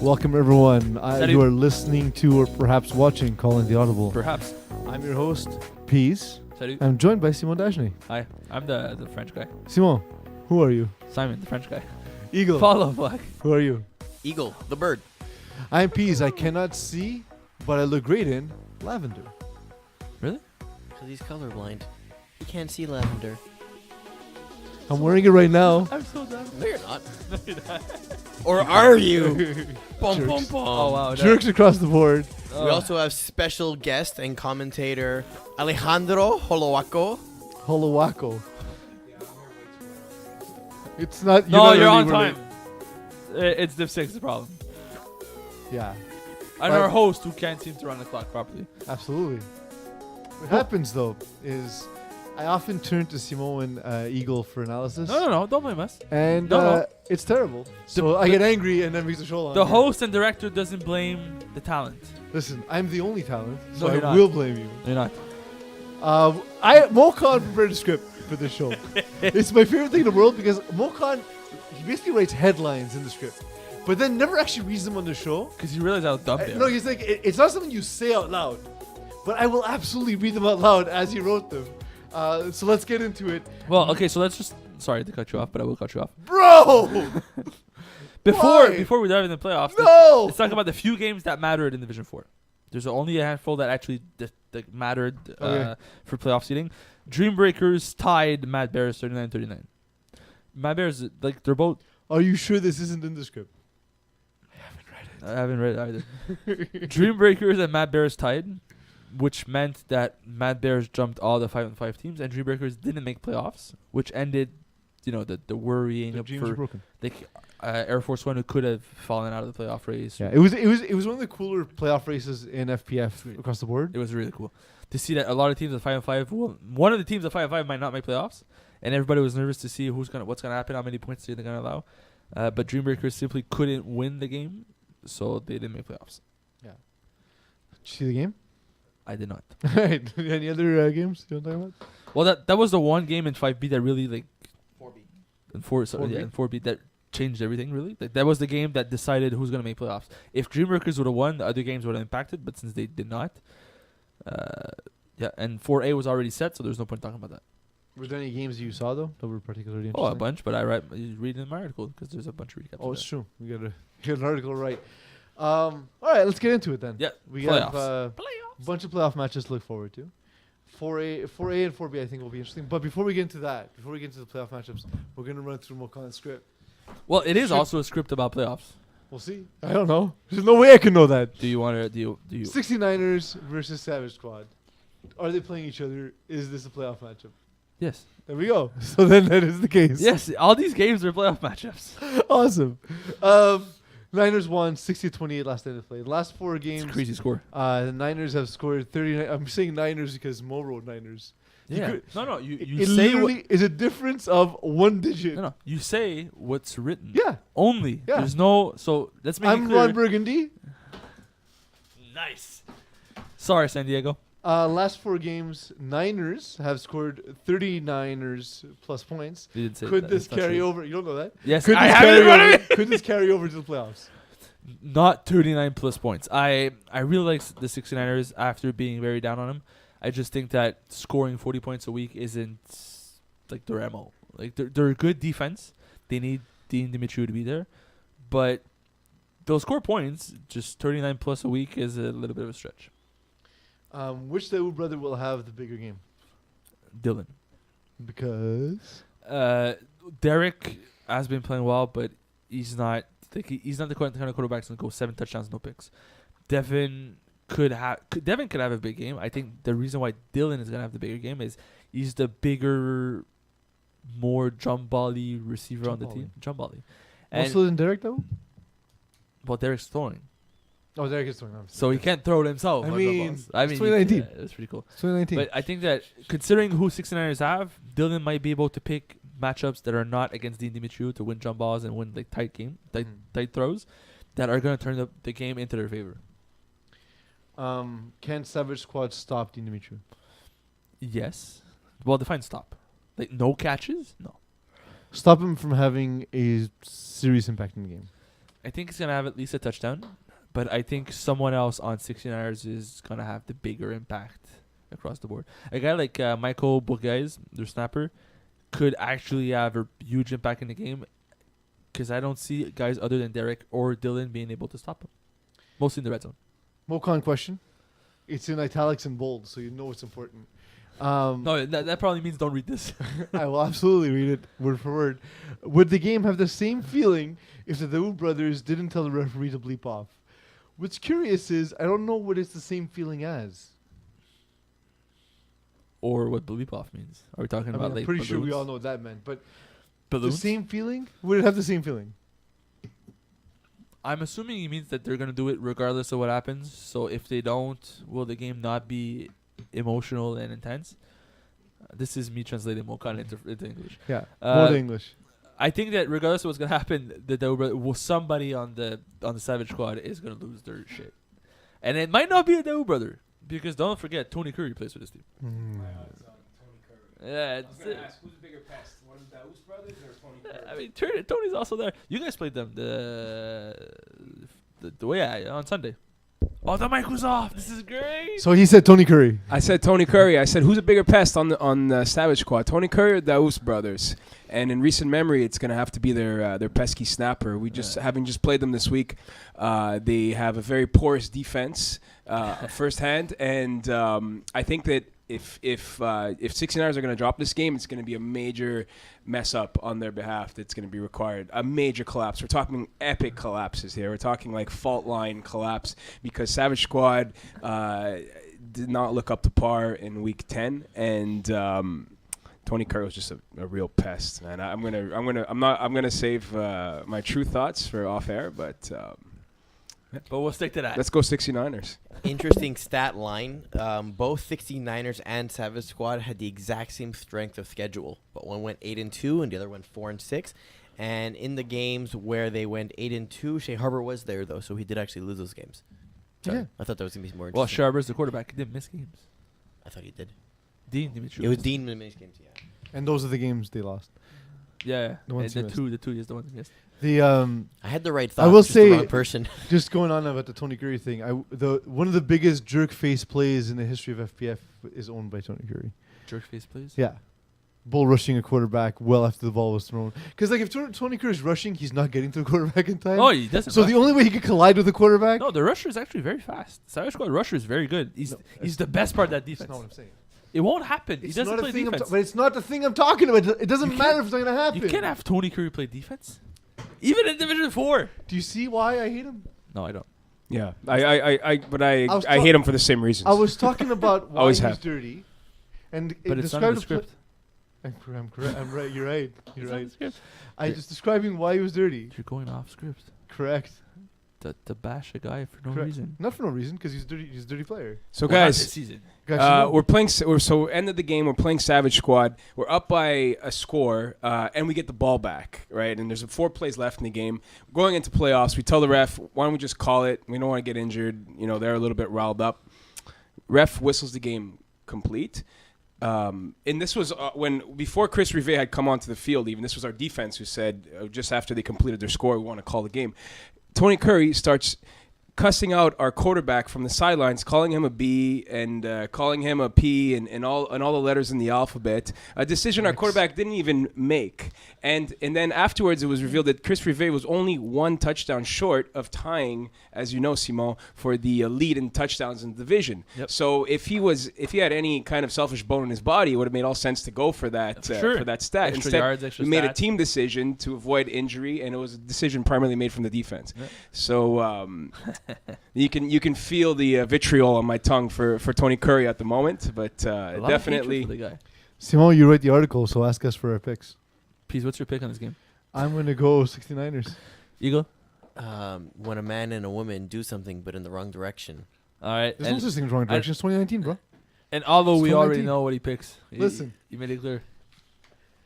Welcome, everyone. Salut. You are listening to or perhaps watching Calling the Audible. Perhaps. I'm your host, Peeze. Salut. I'm joined by Simon Dagenais. Hi. I'm the French guy. Simon, who are you? Simon, the French guy. Eagle. Follow Black. Who are you? Eagle, the bird. I'm Peeze. I cannot see, but I look great in lavender. Really? Because he's colorblind. He can't see lavender. I'm wearing it right now. I'm so done. No, you're not. Or are you? Bum, bum, Jerks. bum. Oh, wow. Jerks across the board. We also have special guest and commentator Alejandro Holowach. Holowach. It's not. No, not you're really on related. time. It's Div 6 the problem. Yeah, And But- our host who can't seem to run the clock properly. absolutely. What happens though is I often turn to Simon and Eagle for analysis. No. Don't blame us. And No. it's terrible. So I get angry and then we the show on. The here. host and director doesn't blame the talent. Listen, I'm the only talent, so No, I you're not. will blame you. You're not. Mokan prepared a script for this show. It's my favorite thing in the world because Mokan, he basically writes headlines in the script, but then never actually reads them on the show. Because you realize how dumb they No, are. he's like, it's not something you say out loud, but I will absolutely read them out loud as he wrote them. So let's get into it. Well, okay, so let's just... Sorry to cut you off, but I will cut you off. Bro! Why? Before we dive into the playoffs, No! let's talk about the few games that mattered in Division 4. There's only a handful that actually that mattered Okay. for playoff seeding. Dreambreakers tied Mad Bears 39-39. Mad Bears, like, they're both... Are you sure this isn't in the script? I haven't read it either. Dreambreakers and Mad Bears tied, which meant that Mad Bears jumped all the 5-5 teams, and Dreambreakers didn't make playoffs, which ended, the worrying The of dreams are for broken. Air Force One, who could have fallen out of the playoff race. Yeah, it was one of the cooler playoff races in FPF across the board. It was really cool to see that a lot of teams at 5-5. Well, one of the teams at 5-5 might not make playoffs, and everybody was nervous to see what's gonna happen, how many points they're gonna allow. But Dreambreakers simply couldn't win the game, so they didn't make playoffs. Did you see the game? I did not. Alright, any other games you want to talk about? Well, that was the one game in 5B that really 4B. in 4B that changed everything. Really, that was the game that decided who's gonna make playoffs. If Dreambreakers would have won, the other games would have impacted. But since they did not, and 4A was already set, so there's no point talking about that. Was there any games you saw though that were particularly Oh, a interesting? bunch, but you read in my article because there's a bunch of recaps. Oh, of it's that. true. We got an article right. All right, let's get into it then. Yeah, we playoffs. have a bunch of playoff matches to look forward to. 4A and 4B I think will be interesting. But before we get into that, before we get into the playoff matchups, we're gonna run through Mokan's script. Well, it is Sure. also a script about playoffs. We'll see. I don't know. There's no way I can know that. Do you want to? Do you? 69ers versus Savage Squad. Are they playing each other? Is this a playoff matchup? Yes. There we go. So then that is the case. Yes. All these games are playoff matchups. Awesome. Niners won 60-28 last time they played. The last four games, It's a crazy score. the Niners have scored 39. I'm saying Niners because Mo wrote Niners. You Yeah. could- No. You It say what? literally is a difference of one digit. No. You say what's written. Yeah. Only. Yeah. There's no. So let's make it I'm clear. Ron Burgundy. Nice. Sorry, San Diego. Last four games, Niners have scored 39ers plus points. You didn't say Could that. this That's not carry true. over? You don't know that. Yes, Could I this have it in carry front of over? me. Could this carry over to the playoffs? Not 39 plus points. I really like the 69ers after being very down on them. I just think that scoring 40 points a week isn't like their MO. Like they're a good defense. They need Dean Dimitriou to be there, but they'll score points. Just 39 plus a week is a little bit of a stretch. Which Daewoo brother will have the bigger game? Dylan. Because Derek has been playing well, but he's not he's not the kind of quarterback that's gonna go 7 touchdowns, no picks. Devin could have a big game. I think the reason why Dylan is gonna have the bigger game is he's the bigger, more jump bally receiver on the team. Jump bally. And also than Derek though. well, Derek's throwing, Oh, Derek is throwing. so he can't throw it himself. I on mean, jump balls. I it's mean, 2019. yeah, it's pretty cool. 2019. But I think that considering who 69ers have, Dylan might be able to pick matchups that are not against Dean Dimitriou to win jump balls and win like tight throws that are going to turn the game into their favor. Can Savage Squad stop Dean Dimitriou? Yes. Well, define stop. Like no catches? No. Stop him from having a serious impact in the game. I think he's gonna have at least a touchdown, but I think someone else on 69ers is gonna have the bigger impact across the board. A guy like Michael Bugais, their snapper, could actually have a huge impact in the game, because I don't see guys other than Derek or Dylan being able to stop him, mostly in the red zone. Mocon question. It's in italics and bold, so you know it's important. No, that probably means don't read this. I will absolutely read it word for word. Would the game have the same feeling if the Daoud brothers didn't tell the referee to bleep off? What's curious is I don't know what it's the same feeling as. Or what bleep off means. Are we talking about I'm like pretty sure we balloons? all know what that meant, but Balloons? the same feeling? Would it have the same feeling? I'm assuming he means that they're gonna do it regardless of what happens. So if they don't, will the game not be emotional and intense? This is me translating Mokan into English. Yeah, more than Uh, English. I think that regardless of what's gonna happen, somebody on the Savage squad is gonna lose their shit, and it might not be a Daoud brother, because don't forget Tony Curry plays for this team. Yeah, I was it's, going to ask, who's the bigger pest? One of the Daoust brothers or Tony Curry? I mean, Tony's also there. You guys played them the way on Sunday. Oh, the mic was off. This is great. So he said Tony Curry. I said Tony Curry. I said, who's a bigger pest on the Savage squad? Tony Curry or Daoust brothers? And in recent memory, it's going to have to be their pesky snapper. We just having just played them this week. They have a very porous defense firsthand, and I think that if 69ers are going to drop this game, it's going to be a major mess up on their behalf that's going to be required. A major collapse. We're talking epic collapses here. We're talking like fault line collapse, because Savage Squad did not look up to par in week 10, and Tony Curry was just a real pest, man. I'm gonna save my true thoughts for off air, but we'll stick to that. let's go 69ers. Interesting stat line. Both 69ers and Savage Squad had the exact same strength of schedule, but one went 8-2 and the other went 4-6. And in the games where they went 8-2, Shea Harbor was there though, so he did actually lose those games. Sorry, Yeah. I thought that was gonna be more Well, interesting. Sharber's the quarterback. He didn't miss games. I thought he did. Dean Dimitri. It was Dean in the games, yeah. And those are the games they lost. Yeah, The ones and he the two is the one that missed. The I had the right thought. I will just the say- wrong person. just going on about the Tony Curry thing. One of the biggest jerk face plays in the history of FPF is owned by Tony Curry. Jerk face plays. Yeah. Bull rushing a quarterback well after the ball was thrown. Because like if Tony Curry's rushing, he's not getting to the quarterback in time. Oh, he doesn't. so rush. the only way he could collide with the quarterback. No, the rusher is actually very fast. Savage Squad rusher is very good. He's the best part of that That's defense. not what I'm saying. It won't happen. He It's doesn't not play a thing defense. but it's not the thing I'm talking about. It doesn't You matter can't- if it's not gonna happen. You can't have Tony Curry play defense, even in Division 4. Do you see why I hate him? No, I don't. Yeah, I was I hate him for the same reasons. I was talking about why Always he's have. dirty, and But it it's not in the described script. I'm correct. I'm right. You're right. You're It's not in right. the script. I just describing why he was dirty. You're going off script. Correct. To bash a guy for no Correct. reason. Not for no reason, because he's dirty. He's a dirty player. So Well, not this guys, season. we're playing. So end of the game, we're playing Savage Squad. We're up by a score, and we get the ball back, right? And there's 4 plays left in the game. Going into playoffs, we tell the ref, "Why don't we just call it? We don't want to get injured. You know, they're a little bit riled up." Ref whistles the game complete. And this was before Chris Rive had come onto the field. Even this was our defense who said just after they completed their score, we want to call the game. Tony Curry starts cussing out our quarterback from the sidelines, calling him a B and calling him a P and all the letters in the alphabet. A decision our quarterback didn't even make. And then afterwards, it was revealed that Chris Rive was only 1 touchdown short of tying, as you know, Simon, for the lead in touchdowns in the division. Yep. So if he had any kind of selfish bone in his body, it would have made all sense to go for that Sure. for that stat. Extra Instead, yards, extra we made a stats. team decision to avoid injury, and it was a decision primarily made from the defense. Yep. So you can feel the vitriol on my tongue for Tony Curry at the moment, but A lot of hatred definitely. for the guy. Simon, you write the article, so ask us for our picks. Peeze, what's your pick on this game? I'm gonna go 69ers. Eagle. When a man and a woman do something but in the wrong direction. All right. There's no such thing as wrong direction. It's 2019, bro. And although It's we already 2019. know what he picks, Listen. you made it clear.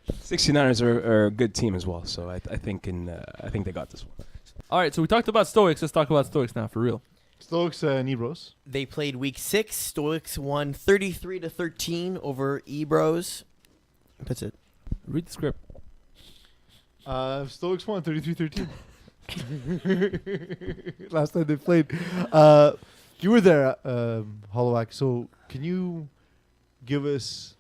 69ers are a good team as well, so I think they got this one. All right, so we talked about Stoics. Let's talk about Stoics now, for real. Stoics and Ebros. They played week 6. Stoics won 33-13 over Ebros. That's it. Read the script. Stoics won 33-13. Last time they played. You were there, Holowach. So can you give us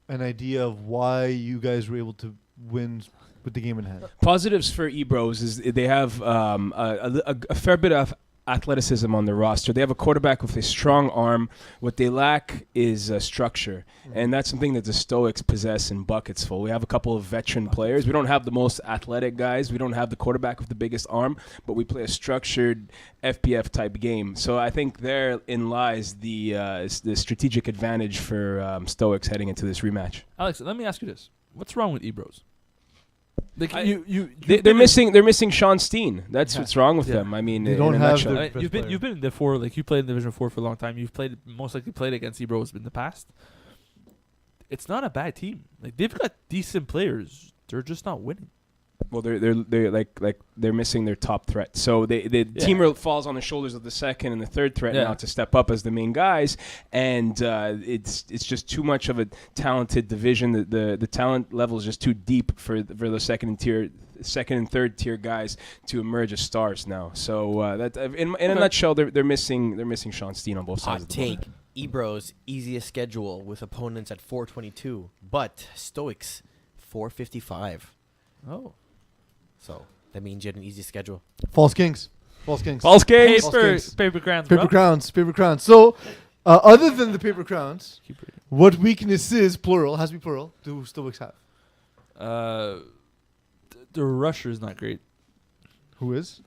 an idea of why you guys were able to win with the game in hand? Positives for Ebros is they have a fair bit of athleticism on their roster. They have a quarterback with a strong arm. What they lack is structure, and that's something that the Stoics possess in buckets full. We have a couple of veteran players. We don't have the most athletic guys. We don't have the quarterback with the biggest arm, but we play a structured FPF type game. So I think therein lies the strategic advantage for Stoics heading into this rematch. Alex, let me ask you this: what's wrong with Ebros? Like They're missing Sean Steen. That's what's wrong with them. I mean, They in don't a have nutshell. their- I mean, you've been in the four, like you played in Division 4 for a long time. You've most likely played against Ebros in the past. It's not a bad team. Like they've got decent players. They're just not winning. Well, they're missing their top threat. So the team falls on the shoulders of the second and the third threat now to step up as the main guys, and it's just too much of a talented division. The talent level is just too deep for the second and third tier guys to emerge as stars now. So that in a nutshell, they're missing Sean Steen on both sides. Hot Of the ball. take. Ebros easiest schedule with opponents at 422, but Stoics 455. Oh, So that means you had an easy schedule. False Kings. False Kings. False Kings. paper crowns, Paper bro. crowns. Paper crowns. So, other than the paper crowns, Keep reading. what weaknesses, plural, has to be plural, do Stoics have? The rusher is not great. Who is?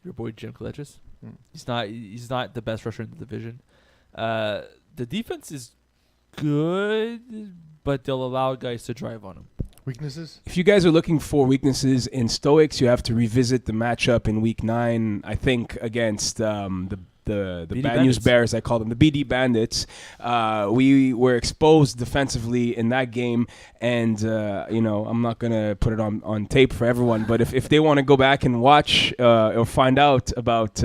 Your boy Jim Kalechis. Hmm. He's not the best rusher in the division. The defense is good, but they'll allow guys to drive on him. Weaknesses? If you guys are looking for weaknesses in Stoics, you have to revisit the matchup in Week 9, I think, against the BD Bad News Bandits. Bears, I call them, the BD Bandits. We were exposed defensively in that game, and, I'm not going to put it on tape for everyone, but if they want to go back and watch or find out about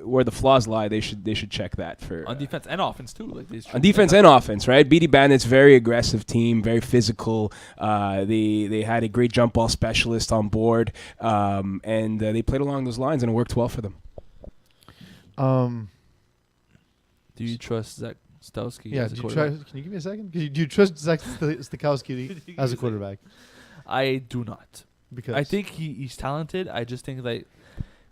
where the flaws lie, they should check that for On defense and offense, too. Like these on defense and offense, right? BD Bandits, very aggressive team, very physical. They had a great jump ball specialist on board, and they played along those lines, and it worked well for them. Do you trust Zach Stowski Yeah, as a can quarterback? you give me a second? Do you trust Zach Stikowski as a quarterback? I do not. Because I think he's talented. I just think that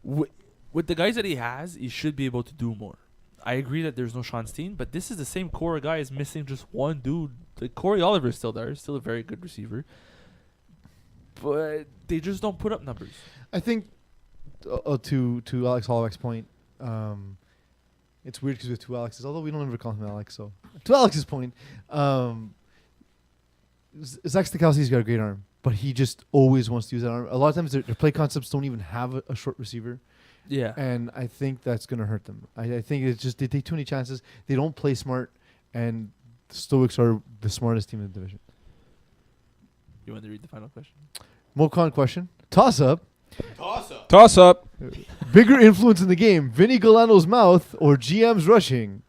with the guys that he has, he should be able to do more. I agree that there's no Sean Steen, but this is the same core of guys missing just one dude. Like Corey Oliver is still there, still a very good receiver, but they just don't put up numbers. I think to Alex Hollowach's point, it's weird because we have two Alexes, although we don't ever call him Alex. So to Alex's point, Zach Stikowski's got a great arm, but he just always wants to use that arm. A lot of times their play concepts don't even have a short receiver. Yeah, And I think that's going to hurt them. I think it's just they take too many chances. They don't play smart, and the Stoics are the smartest team in the division. you want to read the final question? Mocon question. Toss up. Toss up. Bigger influence in the game, Vinny Galano's mouth or GM's rushing?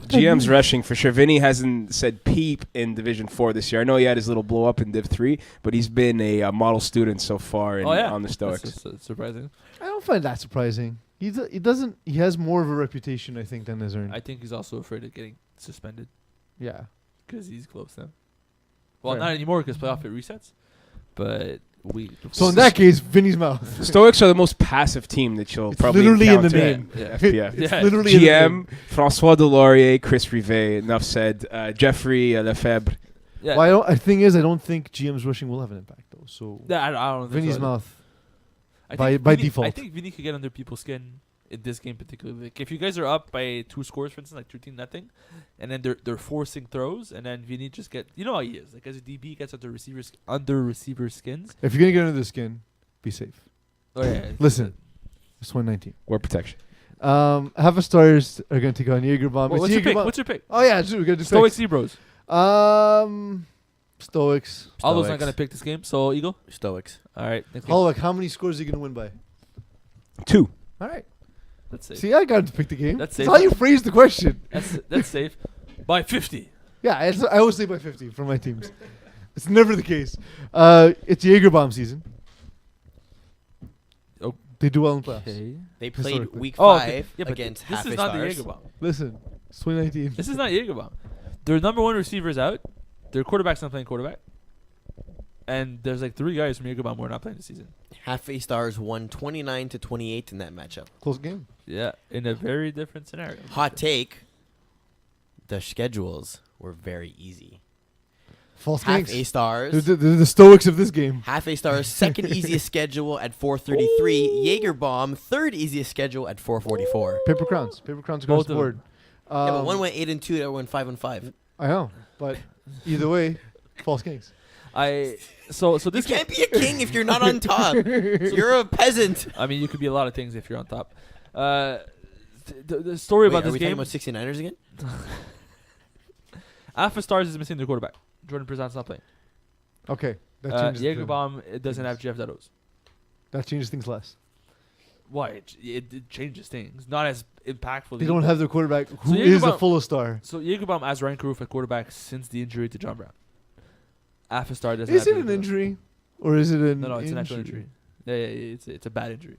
GM's rushing for sure. Vinny hasn't said peep in Division 4 this year. I know he had his little blow up in Div 3, but he's been a model student so far on the Stoics. That's surprising. I don't find that surprising. He doesn't. He has more of a reputation, I think, than has earned. I think he's also afraid of getting suspended Yeah. because he's close now. Well, Fair. not anymore because playoff it resets. But So in that case, Vinny's mouth. Stoics are the most passive team that you'll It's probably literally in the encounter name. at FPF. It's Yeah. literally in the name. GM, François Delaurier, Chris Rivet, enough said. Jeffrey Lefebvre. yeah, Well, the thing is, I don't think GM's rushing will have an impact though. So yeah, I don't think Vinny's so. mouth. I by think Vinny- default. I think Vinny could get under people's skin in this game particularly. Like if you guys are up by 2 scores, for instance, like 13-0, and then they're forcing throws, and then Vinny just you know how he is. Like as a DB, gets under receiver skins. If you're gonna get under the skin, be safe. Oh yeah. Listen, it's 2019. Word protection. Half of stars are gonna take on Jaeger bomb. What's your pick? What's your pick? Oh yeah, we gotta do Stoics, picks. Ebros. Stoics. Aldo's not gonna pick this game, so Eagle. Stoics. All right. Next game. Holowach, how many scores are you gonna win by? 2. All right. That's safe. See, I got to pick the game. That's That's safe. how you phrase the question. That's safe. By 50. Yeah, I always say by 50 for my teams. It's never the case. It's Jaeger bomb season. They do well in playoffs. Okay. They played Historically. week Oh, 5 okay. Yeah, but against this half is A not the stars. Jaeger bomb. Listen, it's 2019. This is not Jaeger bomb. Their number one receiver's out. Their quarterback's not playing quarterback. And there's like 3 guys from Jaeger bomb who are not playing this season. Half A stars won 29-28 in that matchup. Close game. Yeah, in a very different scenario. Hot take. The schedules were very easy. False Half gangs. A stars. They're the Stoics of this game. Half A stars second easiest schedule at 433. Jaeger bomb third easiest schedule at 444. Paper crowns. Paper crowns across Both the of board. Yeah, but one went 8-2, the other went 5-5. I know, but either way, false gangs. So You this can't be a king if you're not on top. You're a peasant. I mean, you could be a lot of things if you're on top. The story Wait, about are this we game. talking about 69ers again? Alpha Stars is missing their quarterback. Jordan Prezant's not playing. Okay, that changes. Jaeger bomb it doesn't have Jeff Dados. That changes things less. Why? It changes things. Not as impactful. They don't have their quarterback, who Jaeger is a bomb- full star. So Jaeger bomb has Ryan Caruth at quarterback since the injury to John Brown. Alpha Star doesn't. Is have it an Jaeger Bomb. injury, or is it an No, it's an actual injury. Yeah, it's a bad injury.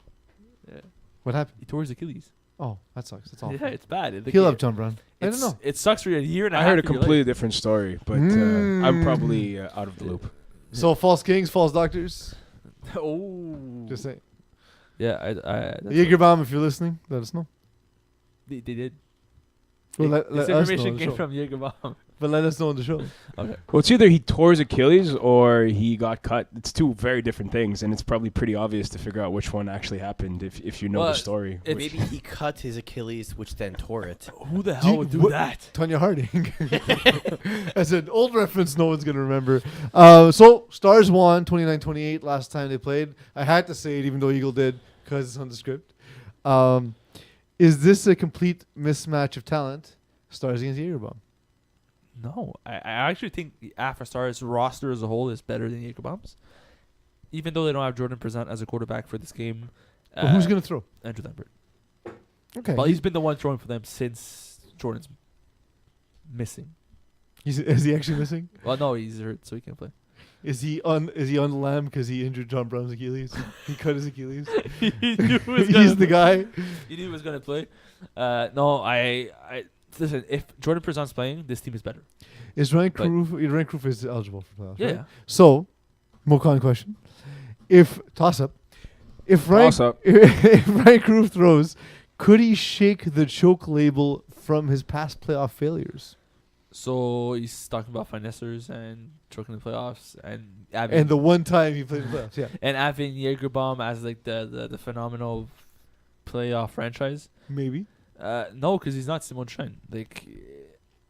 Yeah, What happened? he tore his Achilles. Oh, that sucks. That's awful. Yeah, it's bad. Heal up, John Brown. I don't know. It sucks for you a year and a I half. heard a of your completely life. different story, but I'm probably out of the loop. So false kings, false doctors. Oh, Just say yeah. That's Jaeger bomb. If you're listening, let us know. they did. Well, This let us know information on the came show. from Jaeger bomb. But let us know on the show. Okay. Well, it's either he tore his Achilles or he got cut. It's 2 very different things, and it's probably pretty obvious to figure out which one actually happened if you know Well, the story. it's- Maybe he cut his Achilles, which then tore it. Who the hell would do that? Tonya Harding. That's an old reference no one's going to remember. So, Stars won 29-28 last time they played. I had to say it even though Eagle did because it's on the script. Is this a complete mismatch of talent? Stars against Jaeger bomb. No, I actually think the Alpha Stars roster as a whole is better than Jaeger bomb's. Even though they don't have Jordan Prezant as a quarterback for this game. But who's going to throw? Andrew Lambert. Okay. Well, he's been the one throwing for them since Jordan's missing. Is he actually missing? Well, no, he's hurt, so he can't play. Is he on the lamb because he injured John Brown's Achilles? He cut his Achilles. He knew he was He's the guy. He knew he was gonna play. No, I listen. If Jordan Prezant's playing, this team is better. Is Ryan But- Caruth is eligible for playoffs? Yeah. Right? So, Mokan question: If toss up, if Ryan Toss up. if Ryan Caruth throws, could he shake the choke label from his past playoff failures? So he's talking about finessers and choking the playoffs and having, And the one time he played in the playoffs, yeah, and having Jaeger bomb as like the phenomenal playoff franchise. maybe. No, because he's not Simon Shen. Like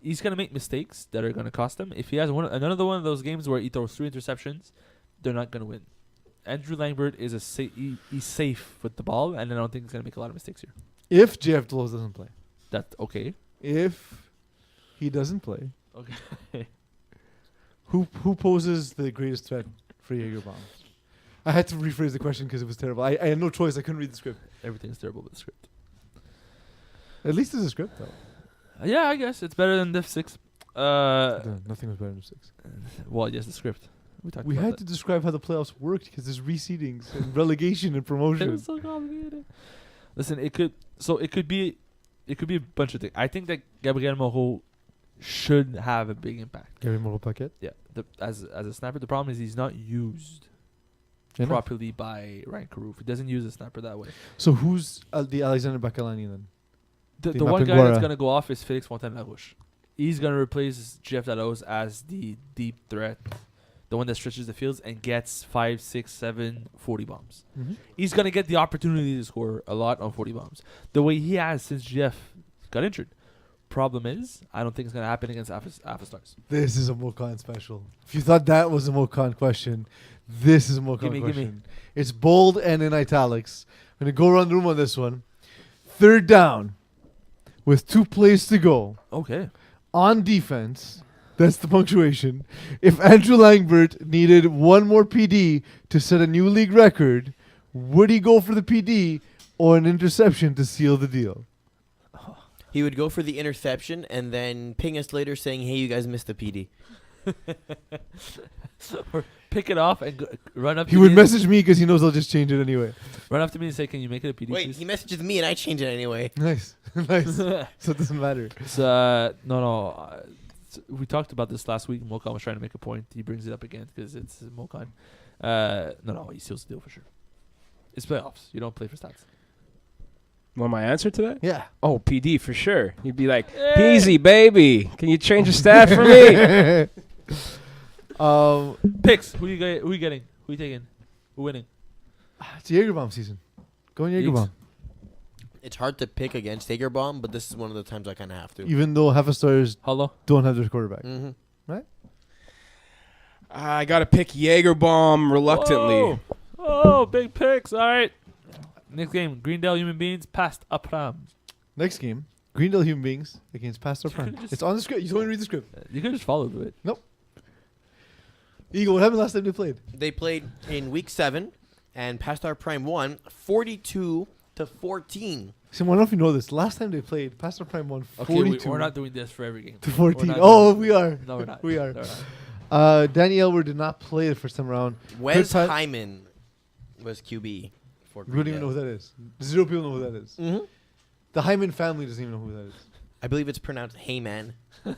he's gonna make mistakes that are gonna cost him. If he has another one of those games where he throws 3 interceptions, they're not gonna win. Andrew Langbert is he's safe with the ball, and I don't think he's gonna make a lot of mistakes here. If Jeff Dlos doesn't play, That's okay. if he doesn't play, Okay. who poses the greatest threat for Jaeger bomb? I had to rephrase the question because it was terrible. I had no choice. I couldn't read the script. Everything's terrible with the script. At least there's a script though. Yeah, I guess it's better than Div 6. Nothing was better than 6. Well, yes, the script. We had to describe how the playoffs worked because there's reseedings and relegation and It promotion. was so complicated. Listen, it could be a bunch of things. I think that Gabriel Moreau should have a big impact. Gary Moreau Paquette. Yeah, as a snapper, the problem is he's not used properly by Ryan Caruth. He doesn't use a snapper that way. So who's the Alexander Bakalani then? The The one guy Mapinguara. that's gonna go off is Felix Fontaine-Larouche. He's gonna replace Jeff Dados as the deep threat, the one that stretches the fields and gets 5, 6, 7, 40 bombs. Mm-hmm. He's gonna get the opportunity to score a lot on 40 bombs, the way he has since Jeff got injured. Problem is, I don't think it's gonna happen against Alpha Stars. This is a Mokan special. If you thought that was a Mokan question, this is a Mokan Gimme, gimme. question. It's bold and in italics. I'm going to go around the room on this one. 3rd down with 2 plays to go. Okay. On defense, that's the punctuation. If Andrew Langbert needed one more PD to set a new league record, would he go for the PD or an interception to seal the deal? He would go for the interception and then ping us later saying, "Hey, you guys missed the PD." Or pick it off and run up. He would message me because he knows I'll just change it anyway. Run up to me and say, "Can you make it a PD?" Wait, please? he messages me and I change it anyway. Nice. Nice. So it doesn't matter. No. We talked about this last week. Mokan was trying to make a point. He brings it up again because it's Mokan. No, he seals the deal for sure. It's playoffs. You don't play for stats. Want my answer to that? Yeah. Oh, PD for sure. You'd be like, Peeze, baby, can you change the stat for me? Picks. Who you getting? Who you taking? Who winning? It's Jagerbomb season. Go on Jagerbomb. It's hard to pick against Jagerbomb, but this is one of the times I kind of have to. Even though half a stars Hello. don't have their quarterback. Mm-hmm. I got to pick Jagerbomb reluctantly. Oh, big picks. All right. Next game, Greendale Human Beings past Apram. Next game, Greendale Human Beings against Pastor You Prime. could've just- It's on the script. You don't want to read the script. You could just follow it. Eagle, what happened last time they played? They played in week 7, and Pastar Prime won 42-14. So I don't know if you know this. Last time they played, Pastor Prime won 42 Okay, we're not doing this for every game. to 14. We're not Oh, doing we this. are. No, we're not. We are. No, we're not. Danny Elwer did not play the first time around. Wes Chris Hyman was QB for We don't even know who that is. Zero people know who that is. Mm-hmm. The Hyman family doesn't even know who that is. I believe it's pronounced Heyman. The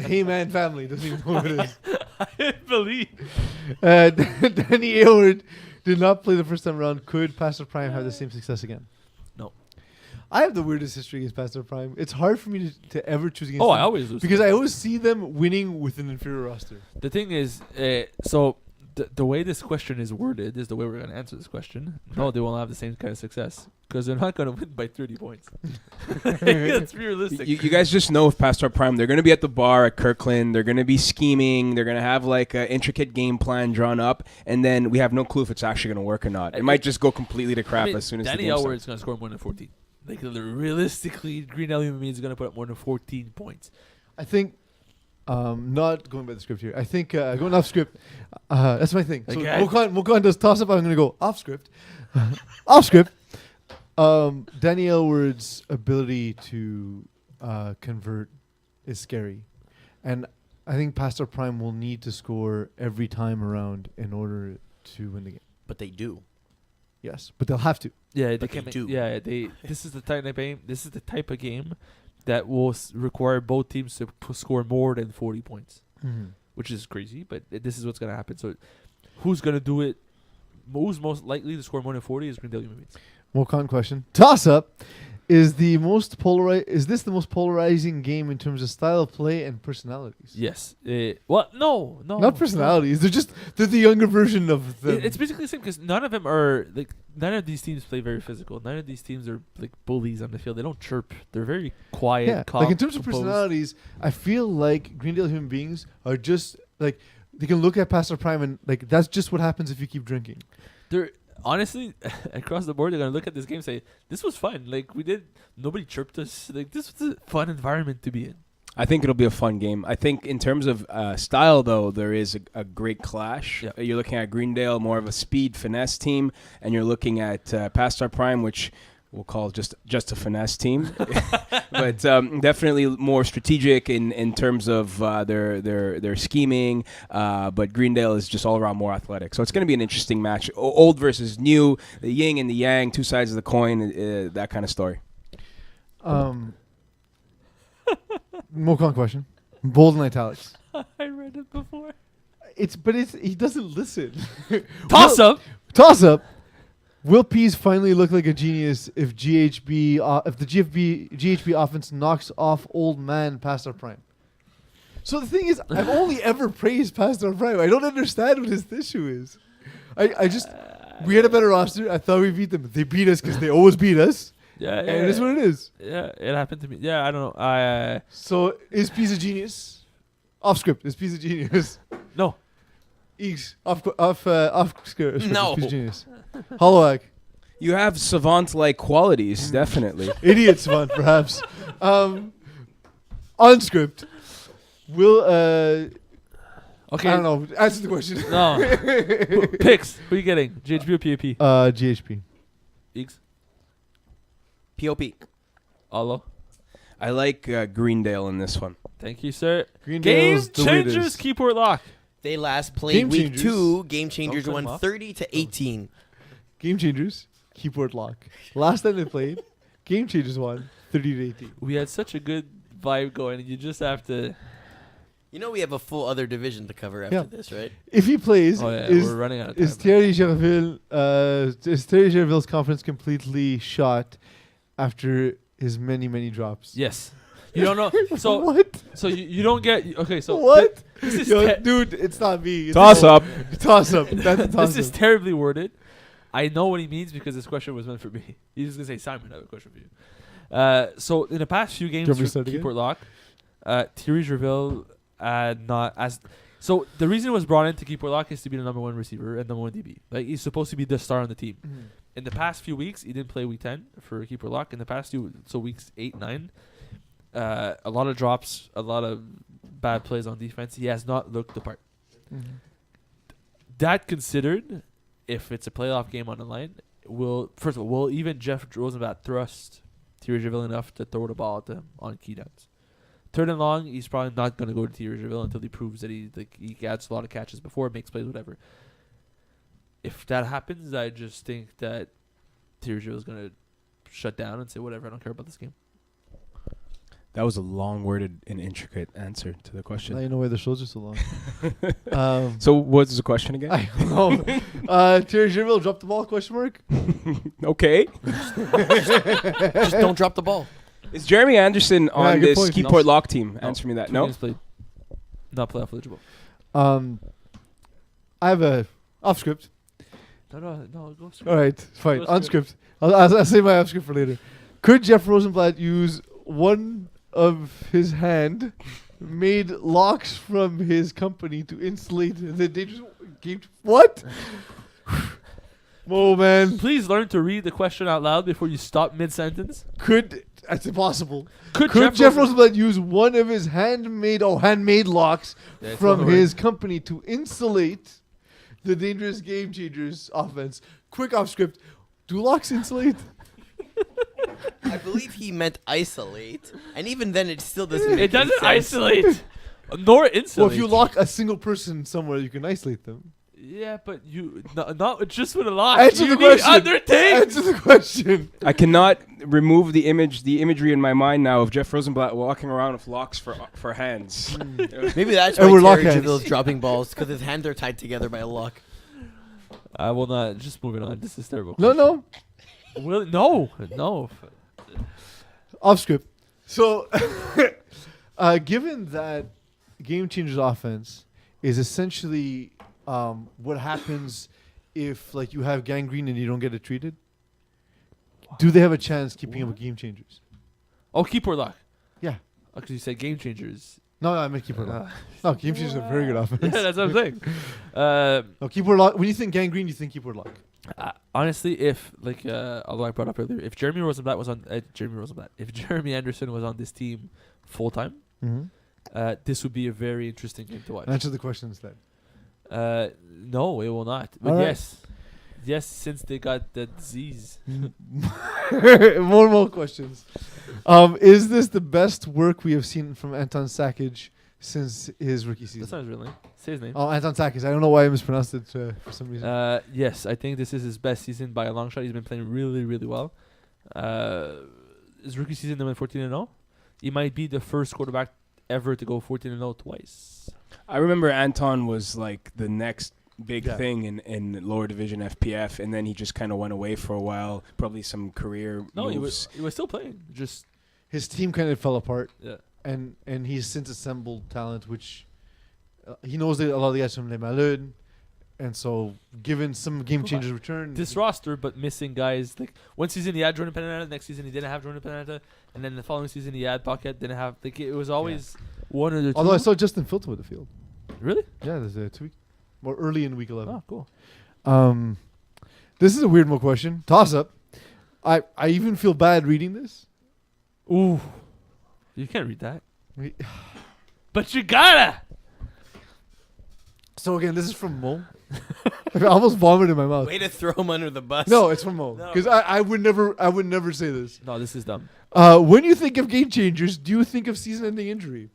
Heyman family doesn't even know who it is. I didn't believe. Danny Aylward did not play the first time around. Could Pastor Prime have the same success again? No. I have the weirdest history against Pastor Prime. It's hard for me to ever choose against Oh, them I always lose. because I always see them winning with an inferior roster. The thing is, so the way this question is worded is the way we're going to answer this question. No, they won't have the same kind of success because they're not going to win by 30 points. That's realistic. You guys just know with Pastor Prime, they're going to be at the bar at Kirkland. They're going to be scheming. They're going to have like an intricate game plan drawn up. And then we have no clue if it's actually going to work or not. It might just go completely to crap as soon as Danny the game Elward starts. is going to score more than 14. Like realistically, Greendale Human Beings is going to put up more than 14 points. I think, not going by the script here. I think going off script. That's my thing. So Okay. Mokan does toss up. I'm going to go off script. Off script. Danny Elward's ability to convert is scary, and I think Pastor Prime will need to score every time around in order to win the game. But they do. Yes, but they'll have to. Yeah, they But can. they do. Yeah, this is the type of game. This is the type of game that will require both teams to score more than 40 points, which is crazy. But this is what's gonna happen. So, who's gonna do it? Who's most likely to score more than 40 is Greendale Human Beings. Mokan question. Toss up. Is this the most polarizing game in terms of style of play and personalities? Yes. What? No. Not personalities. They're the younger version of them. It's basically the same because none of them are like. None of these teams play very physical. None of these teams are like bullies on the field. They don't chirp. They're very quiet. yeah. Calm, Like in terms of composed. personalities, I feel like Greendale Human Beings are just like they can look at Pastor Prime and like that's just what happens if you keep drinking. They're honestly across the board. They're gonna look at this game and say, "This was fun. Like nobody chirped us. Like this was a fun environment to be in." I think it'll be a fun game. I think in terms of style, though, there is a great clash. Yep. You're looking at Greendale, more of a speed finesse team, and you're looking at Pastar Prime, which we'll call just a finesse team, but definitely more strategic in terms of their scheming. But Greendale is just all around more athletic, so it's going to be an interesting match. Old versus new, the yin and the yang, two sides of the coin, that kind of story. Mokan question. Bold and italics. I read it before. He doesn't listen. Toss up. Toss up. Will Peeze finally look like a genius if the GHB offense knocks off old man Pastor Prime? So the thing is, I've only ever praised Pastor Prime. I don't understand what his issue is. We had a better roster. I thought we beat them. They beat us because they always beat us. Yeah, And it is what it is. Yeah, it happened to me. Yeah, I don't know. So is Peeze a genius? Off script. Is Peeze a genius? No. Eeks. Off script. No. Is Peeze a genius? Holowach. You have savant-like qualities, definitely. Idiot savant, perhaps. On script. Will Okay. I don't know. Answer the question. No. Picks. Who are you getting? GHB or PAP? GHP. Eeks. POP. Allo. I like Greendale in this one. Thank you, sir. Game Greendale's the changers. weirdest. Keyboard lock. They last played Game week Changers. 2. Game Changers Don't cut won them off. 30-18. Game changers. keyboard lock. Last time they played, Game Changers won 30-18. We had such a good vibe going, and you just have to. You know we have a full other division to cover after Yeah. this, right? If he plays, Oh yeah, is we're running out of time. is Thierry Gerville's confidence completely shot after his many drops? Yes. You don't know. So what? so you don't get. Okay. So What? This is Yo, te- dude, it's not me. It's Toss up. Toss up. That's a toss this is up. terribly worded. I know what he means because this question was meant for me. He's just gonna say, Simon, I have a question for you. So in the past few games Do you want me to for start again? Keyboard Lock, Thierry Gerville not as. So the reason it was brought into Keyboard Lock is to be the number one receiver and number one DB. Like he's supposed to be the star on the team. In the past few weeks, he didn't play week 10 for Keeper Lock. In the past weeks 8, 9, a lot of drops, a lot of bad plays on defense. He has not looked the part. That considered, if it's a playoff game on the line, will even Jeff Rosenblatt trust Thierry Gerville enough to throw the ball at them on key downs? Third and long, he's probably not going to go to Thierry Gerville until he proves that he gets a lot of catches before, makes plays, whatever. If that happens, I just think that Thierry Gerville is going to shut down and say, whatever, I don't care about this game. That was a long-worded and intricate answer to the Now question. you know why the shows are so long. So what's the question again? I don't know. Thierry Gerville dropped the ball? Question mark. Okay. Just don't drop the ball. Is Jeremy Anderson on good this point. Keyport No. Lock team? No. Answer me that. 2 No? games played. Not playoff eligible. I have a off script. No, go script. All right, fine. Go On script. script. I'll save my off script for later. Could Jeff Rosenblatt use one of his hand-made locks from his company to insulate the dangerous game? What? Whoa, man. Please learn to read the question out loud before you stop mid-sentence. That's impossible. Could Jeff Rosenblatt use one of his handmade locks Yeah, it's from one word. his company to insulate the dangerous Game Changers offense? Quick off script. Do locks insulate? I believe he meant isolate, and even then, it still doesn't. Make It doesn't any sense. isolate, nor insulate. Well, if you lock a single person somewhere, you can isolate them. Yeah, but not just with a lock. Answer you the need question. other things. Answer the question. I cannot remove the imagery in my mind now of Jeff Rosenblatt walking around with locks for hands. Maybe that's And why we're lock Thierry hands. Gerville's dropping balls because his hands are tied together by a lock. I will not. Just moving on. This is terrible. No. No. Off script. So, given that Game Changers offense is essentially what happens if like you have gangrene and you don't get it treated, do they have a chance keeping up with Game Changers? Oh, Keyboard Lock. Yeah. Because you said Game Changers. No, I meant Keyboard Lock. No, Game Changers are very good offense. Yeah, that's what I'm saying. No, Keyboard Lock. When you think gangrene, you think Keyboard Lock. Honestly, if although I brought up earlier, if Jeremy Anderson was on this team full time, this would be a very interesting game to watch. Answer the question instead. No, it will not. But All right. yes, since they got the disease. More questions. Is this the best work we have seen from Anton Sakic since his rookie season? That's not his real name. Say his name. Oh, Anton Sakic. I don't know why I mispronounced it for some reason. Yes, I think this is his best season by a long shot. He's been playing really, really well. His rookie season, they went 14-0. He might be the first quarterback ever to go 14-0 twice. I remember Anton was like the next big Yeah. thing in lower division FPF, and then he just kind of went away for a while. Probably some career No, moves. he was still playing. Just His team kind of fell apart, yeah. and he's since assembled talent, which he knows that a lot of the guys from Les Malades, and so given some game changers return, This roster, but missing guys. Like one season he had Jordan Penanata, next season he didn't have Jordan Penanata, and then the following season he had Pocket, didn't have. Like it was always one or the two. although I saw Justin Filter with the field. Really? Yeah, there's a 2 week, more early in week 11. Oh, cool. This is a weird more question. Toss up. I even feel bad reading this. Ooh, you can't read that, We- but you gotta. So again, this is from Mo. I almost vomited in my mouth. Way to throw him under the bus. No, it's from Mo. No. Because I would never say this. No, this is dumb. When you think of game changers, do you think of season-ending injury?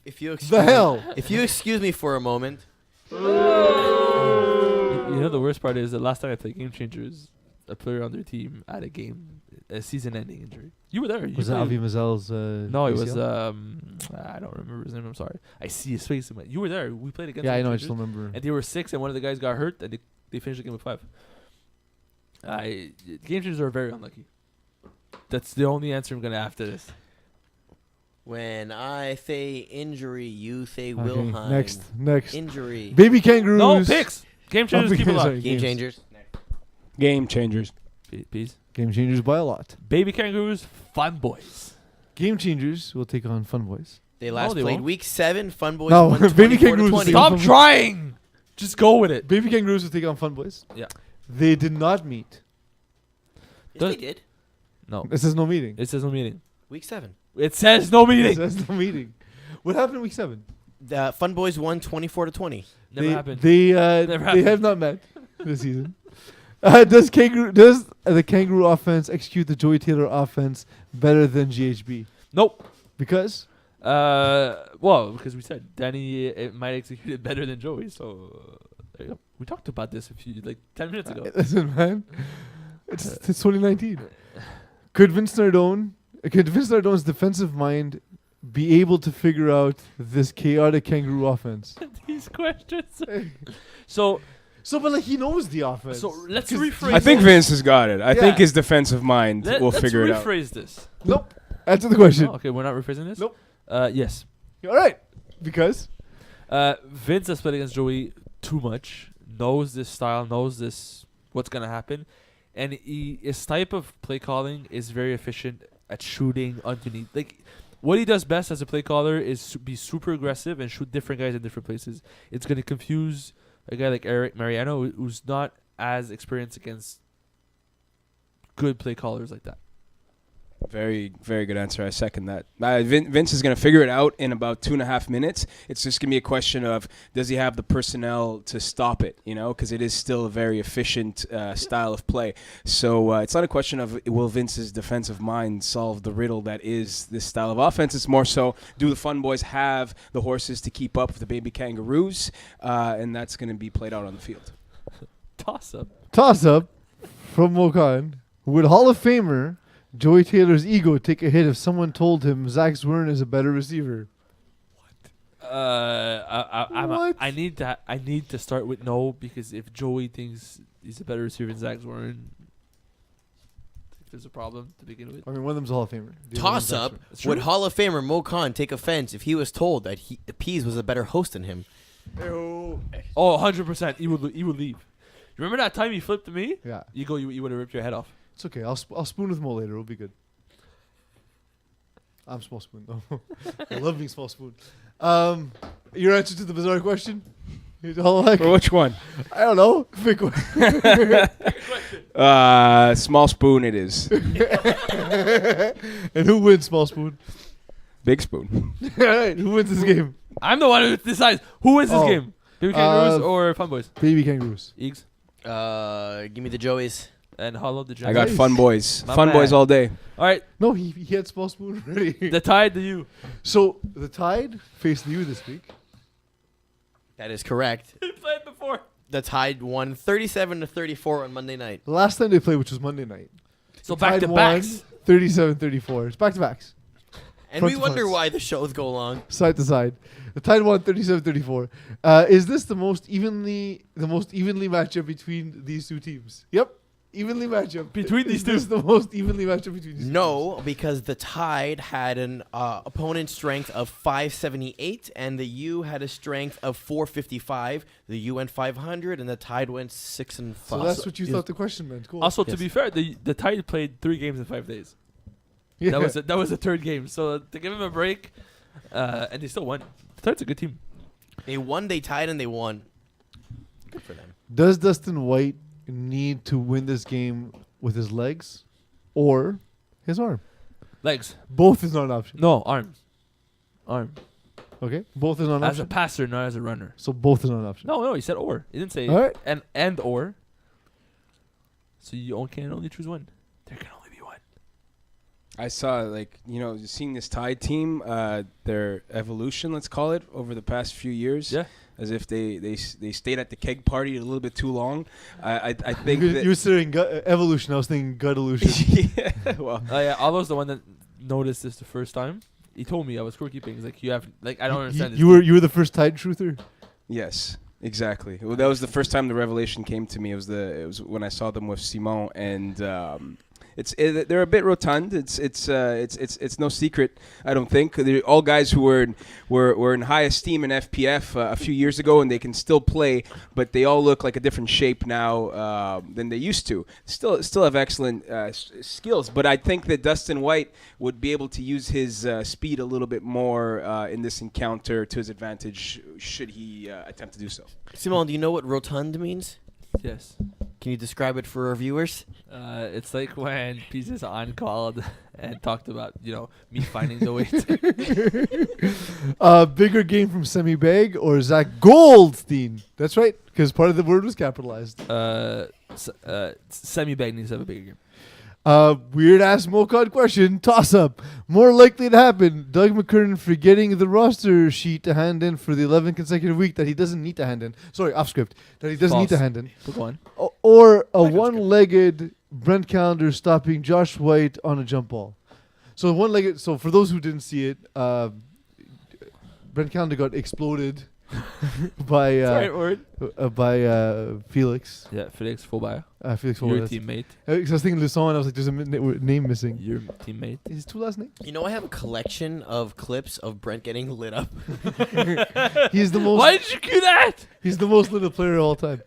If you The hell? If you excuse me for a moment, You know the worst part is the last time I played Game Changers, a player on their team had a season-ending injury. You were there. You Was that played- Avi Mazel's? No, it was ACL? I don't remember his name. I'm sorry. I see his face. You were there. We played against. Yeah, I Game know. I Changers, just don't remember. And they were 6, and one of the guys got hurt, and they finished the game with 5. Game Changers are very unlucky. That's the only answer I'm gonna have to this. When I say injury, you say Okay, Wilhelm. next. Injury. Baby kangaroos. No picks. Game Changers keep it sorry, locked. Game games. changers. Game changers. Peace. Game changers by a lot. Baby kangaroos, fun boys. Game changers will take on Fun Boys. They last they played won't. week 7. Fun Boys No, won Baby 24 to Kangaroos 20. Stop. Stop trying. Just go with it. Baby kangaroos will take on Fun Boys. Yeah. They did not meet. Yes, they did. No. This is no meeting. It says no meeting. Week 7. It says no This meeting. is no meeting. What happened in week 7? The Fun Boys won 24 to 20. Never happened. They Never they have happened. not met this season. Does the kangaroo offense execute the Joey Taylor offense better than GHB? Nope. Because Well, because we said Danny it might execute it better than Joey. So there you go. We talked about this 10 minutes ago. listen, man, it's 2019. Could Vince Nardone's defensive mind be able to figure out this chaotic kangaroo offense? These questions. So But like he knows the offense. So let's 'Cause rephrase. I think this. Vince has got it. I think Yeah. his defensive mind will figure it out. Let's rephrase this. Nope. Answer the question. Oh, okay, we're not rephrasing this. Nope. Yes. All right. Because Vince has played against Joey too much. Knows this style. Knows this. What's gonna happen, and his type of play calling is very efficient at shooting underneath. Like what he does best as a play caller is be super aggressive and shoot different guys in different places. It's gonna confuse a guy like Eric Mariano, who's not as experienced against good play callers like that. Very, very good answer. I second that. Vince is going to figure it out in about 2.5 minutes. It's just going to be a question of does he have the personnel to stop it, because it is still a very efficient style of play. So it's not a question of will Vince's defensive mind solve the riddle that is this style of offense. It's more so do the Fun Boys have the horses to keep up with the Baby Kangaroos, and that's going to be played out on the field. Toss toss-up from Mokan. Would Hall of Famer Joey Taylor's ego take a hit if someone told him Zach Zwirn is a better receiver? What? What? I need to start with no, because if Joey thinks he's a better receiver than Zach Warren, there's a problem to begin with. I mean, one of them's a Hall of Famer. The other one's Toss up. Zach It's true. Would Hall of Famer Mo Khan take offense if he was told that Peeze was a better host than him? Zwirn. Oh, 100%. He would leave. You remember that time he flipped to me? Yeah, You would have ripped your head off. it's okay. I'll spoon with Mo later. It'll be good. I'm small spoon though. I love being small spoon. Your answer to the bizarre question? Holowach? For which one? I don't know. Pick one. Small spoon it is. And who wins small spoon? Big spoon. All right, who wins this game? I'm the one who decides who wins this Oh. game. Baby Kangaroos or Fun Boys? Baby kangaroos. Eags Give me the Joeys. and Hollow the I Giants. got Nice. Fun Boys. My Fun Boys man. all day. All right, No, he had small spoon already. the Tide to you. So the Tide faced you this week. That is correct. He played before. The Tide won 37 to 34 on Monday night. The last time they played, which was Monday night. So the back Tide to won backs. 37-34. It's back to backs. And Front we to wonder fronts. why the shows go long. Side to side. The Tide won 37-34. Is this the most evenly matchup between these two teams? Yep. Evenly matchup. Between these Is this two? the most evenly matchup between these two No, because the Tide had an opponent strength of 578 and the U had a strength of 455. The U went 500 and the Tide went 6 and 5. So that's what you Yes. thought the question meant. Cool. Also, to Yes. be fair, the Tide played 3 games in 5 days. Yeah. That was the third game. So to give him a break, and they still won. The Tide's a good team. They won, they tied, and they won. Good for them. Does Dustin White need to win this game with his legs or his arm? Legs. Both is not an option. No, arm. Okay. Both is not an As a option. passer, not as a runner. So both is not an option. No, he said or. He didn't say All right. and or. So you can only choose one. There can only be one. I saw, seeing this Tide team, their evolution, let's call it, over the past few years. Yeah. as if they stayed at the keg party a little bit too long. I think that You were saying evolution. I was thinking gut-elution. yeah, well, Yeah, Aldo's the one that noticed this the first time. He told me I was scorekeeping. He's like, you have like I don't understand. this You were the first Tide truther. yes. Exactly. Well, that was the first time the revelation came to me. It was when I saw them with Simon, and they're a bit rotund. It's no secret. I don't think they're all guys who were in high esteem in FPF a few years ago, and they can still play, but they all look like a different shape now than they used to. Still have excellent skills, but I think that Dustin White would be able to use his speed a little bit more in this encounter to his advantage should he attempt to do so. Simon, do you know what rotund means? Yes. Can you describe it for our viewers? It's like when Peeze is on called and talked about, me finding the weight. Bigger game from Semi Bag or Zach Goldstein? That's right, because part of the word was capitalized. Semi-bag needs to have a bigger game. Weird ass Mocod question. Toss up. More likely to happen. Doug McKernan forgetting the roster sheet to hand in for the 11th consecutive week that he doesn't need to hand in. Sorry, off script. That he doesn't need to False. hand in. Go on. Or a one-legged Brent Calendar stopping Josh White on a jump ball. So one-legged. So for those who didn't see it, Brent Calendar got exploded by Sorry, word. Felix. Yeah, Felix Faubourg. Felix Your Forrest. teammate. I was thinking Luson, and I was like, there's a name missing. Your teammate. Is his two last names? You know, I have a collection of clips of Brent getting lit up. He's the most. Why did you do that? He's the most little player of all time.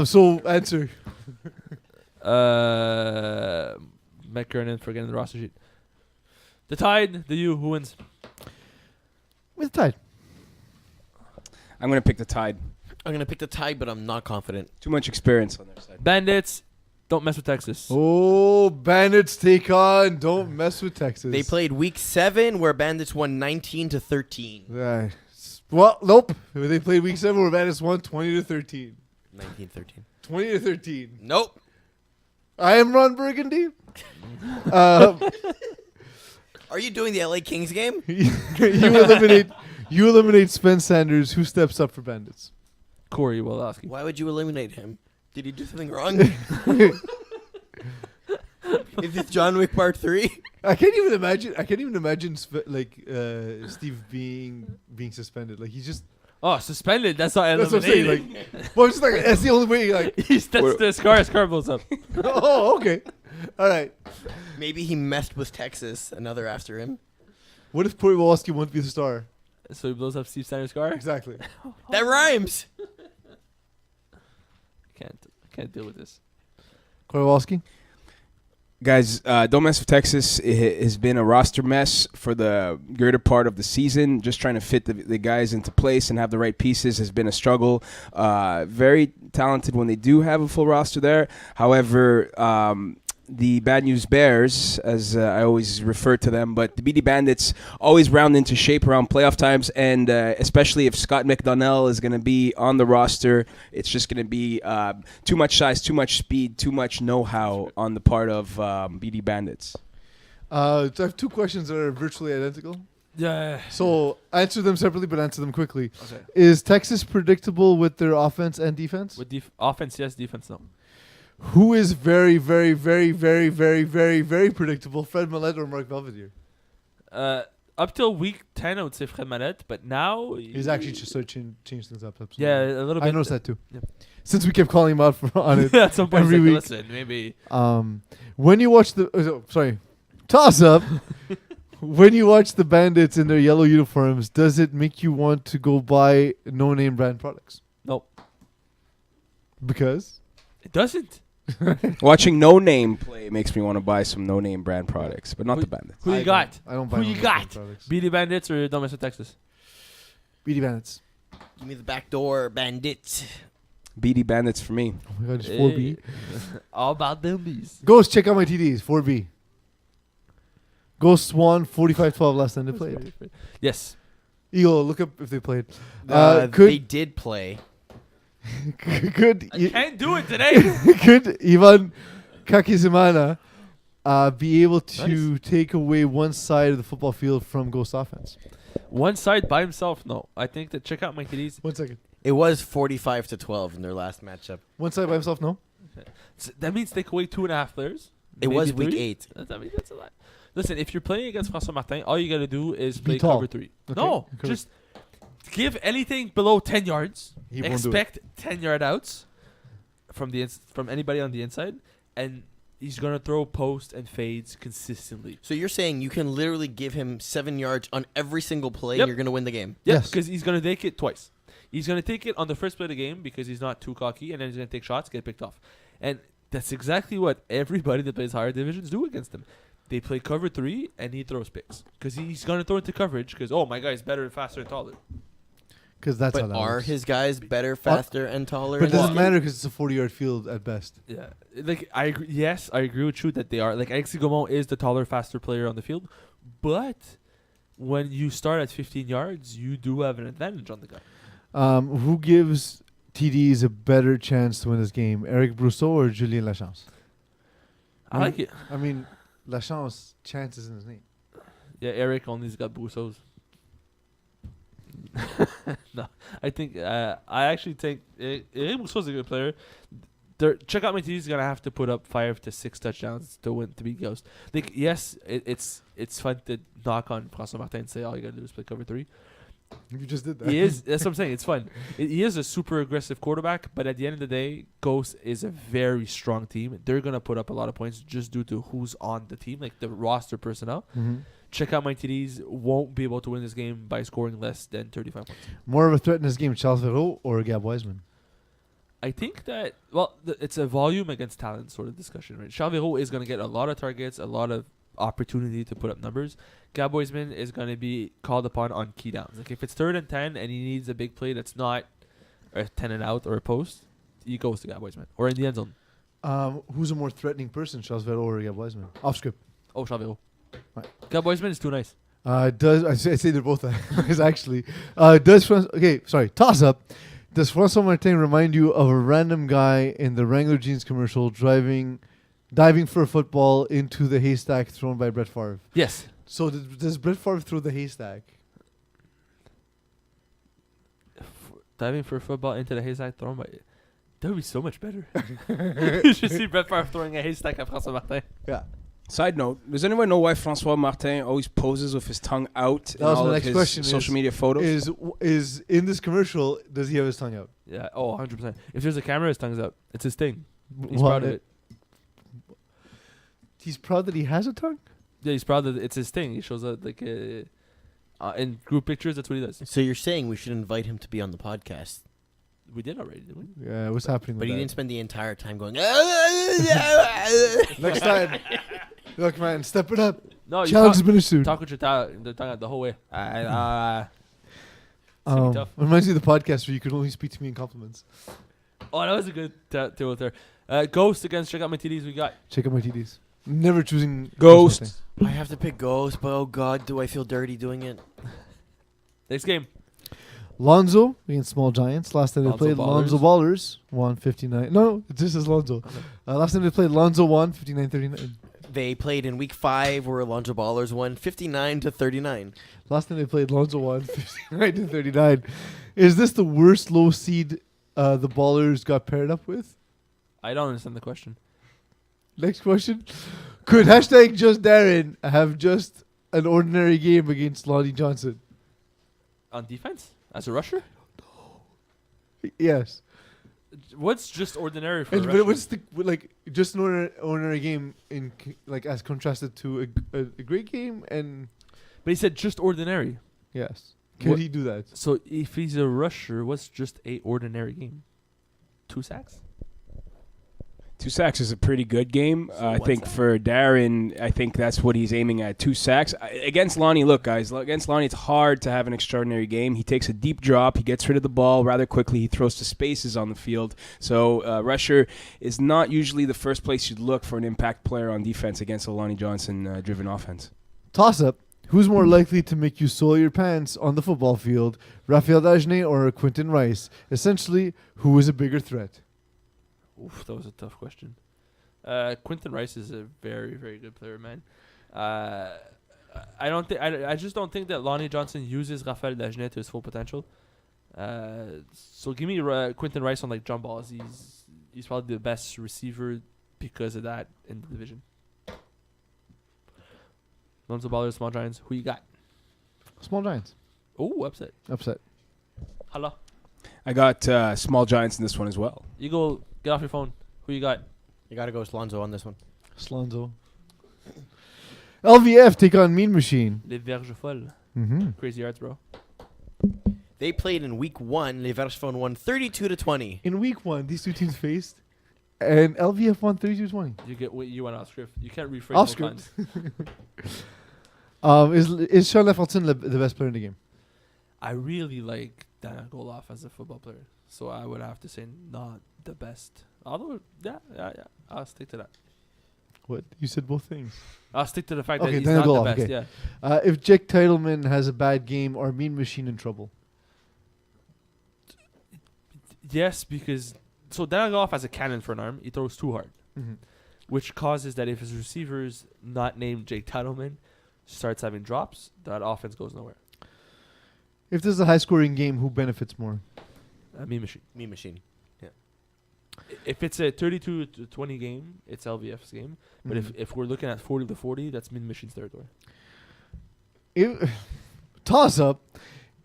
So answer. McKernan forgetting the roster sheet. The Tide, the U, who wins? With Tide. I'm going to pick the Tide. I'm going to pick the Tide, but I'm not confident. Too much experience on their side. Bandits, don't mess with Texas. Oh, Bandits take on. Don't mess with Texas. They played week 7 where Bandits won 19-13. Well, nope. They played week 7 where Bandits won 20-13. 19-13. 20-13. Nope. I am Ron Burgundy. Are you doing the LA Kings game? You eliminate Spence Sanders. Who steps up for Bandits? Corey Woloski. Why would you eliminate him? Did he do something wrong? Is this John Wick Part 3? I can't even imagine Steve being suspended. Like he's just. Oh, suspended. That's not That's what I'm saying. eliminated. Well, it's just like that's the only way. Like, That's the scar blows up. oh, okay, all right. Maybe he messed with Texas. Another after him. What if Corey Woloski won't be the star? So he blows up Steve Sanders' scar? Exactly. That rhymes. I can't deal with this. Corey Woloski. Guys, don't mess with Texas. It has been a roster mess for the greater part of the season. Just trying to fit the guys into place and have the right pieces has been a struggle. Very talented when they do have a full roster there. However, the Bad News Bears, as I always refer to them, but the BD Bandits always round into shape around playoff times, and especially if Scott McDonnell is going to be on the roster, it's just going to be too much size, too much speed, too much know-how on the part of BD Bandits. So I have two questions that are virtually identical. Yeah. So answer them separately, but answer them quickly. Okay. Is Texas predictable with their offense and defense? With offense, yes. Defense, no. Who is very, very, very, very, very, very, very predictable? Fred Millett or Mark Belvedere? Up till week 10, I would say Fred Mallette, but now He's actually just started change things up. Absolutely. yeah, a little bit. I noticed that too. Yeah. Since we kept calling him out on it At some point, every like, week. listen, maybe. When you watch toss up. When you watch the Bandits in their yellow uniforms, does it make you want to go buy no-name brand products? Nope. Because? It doesn't. Watching No Name play makes me want to buy some No Name brand products, but not the Bandits. Who you got? I don't buy Who no you name got? brand products. BD Bandits or Don't Mess with Texas? BD Bandits. Give me the backdoor bandit. BD Bandits for me. Oh my god, it's 4B. All about them bees. Ghost, check out my TDs. 4B. Ghost Swan, 45-12 last time they played. Yes. Eagle, look up if they played. They Could did play. could I can't do it today. could Ivan Kakizimana be able to take away one side of the football field from Ghost offense? One side by himself, no. I think that check out my TDs. 1 second. It was 45-12 in their last matchup. One side by himself, no? So that means take away 2.5 players. It maybe was week 3. 8. I mean, that's a lot. Listen, if you're playing against François Martin, all you got to do is Be play tall. cover 3. Okay, No, cover. just give anything below 10 yards. He won't do it. Expect 10-yard outs from from anybody on the inside, and he's going to throw post and fades consistently. So you're saying you can literally give him 7 yards on every single play, Yep. and you're going to win the game? Yes. Because he's going to take it twice. He's going to take it on the first play of the game because he's not too cocky, and then he's going to take shots, get picked off. And that's exactly what everybody that plays higher divisions do against him. They play cover 3, and he throws picks. Because he's going to throw into coverage because, oh, my guy's better, faster, and taller. Because that's how But that are works. his guys better, faster, and taller? But it in this doesn't game? matter because it's a 40-yard field at best. Yeah. Like, I agree. Yes, I agree with you that they are. Like, Alexis Gaumont is the taller, faster player on the field. But when you start at 15 yards, you do have an advantage on the guy. Who gives TDs a better chance to win this game, Eric Brousseau or Julien Lachance? I like it. I mean, Lachance, chance is in his name. Yeah, Eric only's got Brousseau's. No, I think I actually think Eric Brousseau's a good player. Check out my TD's gonna have to put up 5 to 6 touchdowns to beat Ghost. Like, yes, it's fun to knock on François Martin and say all you gotta do is play cover 3. You just did that. He is. That's what I'm saying. It's fun. He is a super aggressive quarterback, but at the end of the day, Ghost is a very strong team. They're gonna put up a lot of points just due to who's on the team, like the roster personnel. Mm-hmm. Check out my TDs. Won't be able to win this game by scoring less than 35 points. More of a threat in this game, Charles Verreau or Gab Wiseman? I think that it's a volume against talent sort of discussion, right? Charles Verreau is gonna get a lot of targets, a lot of opportunity to put up numbers. Gab Wiseman is going to be called upon on key downs. Like, if it's 3rd and 10 and he needs a big play that's not a 10 and out or a post, he goes to Gab Wiseman or in the end zone. Who's a more threatening person, Charles Verreau or Gab Wiseman? Off script. Oh, Charles Verreau. Right. Gab Wiseman is too nice. Does I say they're both nice actually? Toss up. Does François Martin remind you of a random guy in the Wrangler jeans commercial diving for a football into the haystack thrown by Brett Favre? Yes. So does Brett Favre throw the haystack? Diving for a football into the haystack thrown by... That would be so much better. You should see Brett Favre throwing a haystack at François Martin. Yeah. Side note, does anyone know why François Martin always poses with his tongue out in was all my of next his question social media photos? Is in this commercial, does he have his tongue out? Yeah. Oh, 100%. If there's a camera, his tongue's out. It's his thing. He's What? proud of it. He's proud that he has a tongue? Yeah, he's proud that it's his thing. He shows up like in group pictures. That's what he does. So you're saying we should invite him to be on the podcast? We did already, didn't we? Yeah, what's happening But with he that? didn't spend the entire time going. Next time. Look, man, step it up. No, you Challenge has been issued. talk with your tongue out the whole way. It's gonna be tough. Reminds me of the podcast where you could only speak to me in compliments. Oh, that was a good deal there. Ghost against check out my TDs. We got Check out my TDs. Never choosing Ghost. I have to pick Ghost, but oh god, do I feel dirty doing it? next game. Lonzo against Small Giants. Last time they Lonzo played, Ballers. Lonzo Ballers won 59. No, it just says Lonzo. Okay. Last time they played, Lonzo won 59-39. They played in week 5 where Alonzo Ballers won 59-39. Last time they played, Lonzo won 59-39. Is this the worst low seed the Ballers got paired up with? I don't understand the question. Next question. Could hashtag just Darren have just an ordinary game against Lonnie Johnson? On defense? As a rusher? Yes. What's just ordinary for a But rusher? what's the just an ordinary game as contrasted to a great game? And But he said just ordinary. yes, could What- he do that? So if he's a rusher, what's just a ordinary game? 2 sacks? 2 sacks is a pretty good game. I one think sack? for Darren, I think that's what he's aiming at. 2 sacks. Against Lonnie, look, guys, against Lonnie, it's hard to have an extraordinary game. He takes a deep drop. He gets rid of the ball rather quickly. He throws to spaces on the field. So rusher is not usually the first place you'd look for an impact player on defense against a Lonnie Johnson-driven offense. Toss up. Who's more likely to make you soil your pants on the football field, Raphael Dagenais or Quentin Rice? Essentially, who is a bigger threat? Oof, that was a tough question. Quentin Rice is a very, very good player, man. I just don't think that Lonnie Johnson uses Raphael Dagenais to his full potential. So give me Quentin Rice on like jump balls. He's probably the best receiver because of that in the division. Lonzo Ballers, Small Giants. Who you got? Small Giants. Oh, upset. Upset. Hello. I got Small Giants in this one as well. Eagle, get off your phone. Who you got? You got to go with Lonzo on this one. Slonzo. LVF take on Mean Machine. Les Verges Folles. Mm-hmm. Crazy yards, bro. They played in week 1. Les Verges won 32-20. In week 1, these two teams faced, and LVF won 32-20. You went off script. You can't rephrase Off no script. times. Is Sean Lefelton the best player in the game? I really like Dana Goloff as a football player, so I would have to say not the best. Although, yeah, I'll stick to that. What? You said both things. I'll stick to the fact Okay, that he's Dana not Goloff, the best. okay. Yeah. If Jake Titleman has a bad game, are Mean Machine in trouble? Yes, because so Dana Goloff has a cannon for an arm. He throws too hard, Mm-hmm. which causes that if his receivers not named Jake Titleman starts having drops, that offense goes nowhere. If there's a high-scoring game, who benefits more? Mean Machine. Me machine. If it's a 32-20 game, it's LVF's game. But Mhm. if we're looking at 40-40, that's Mean Machine's territory. Toss up.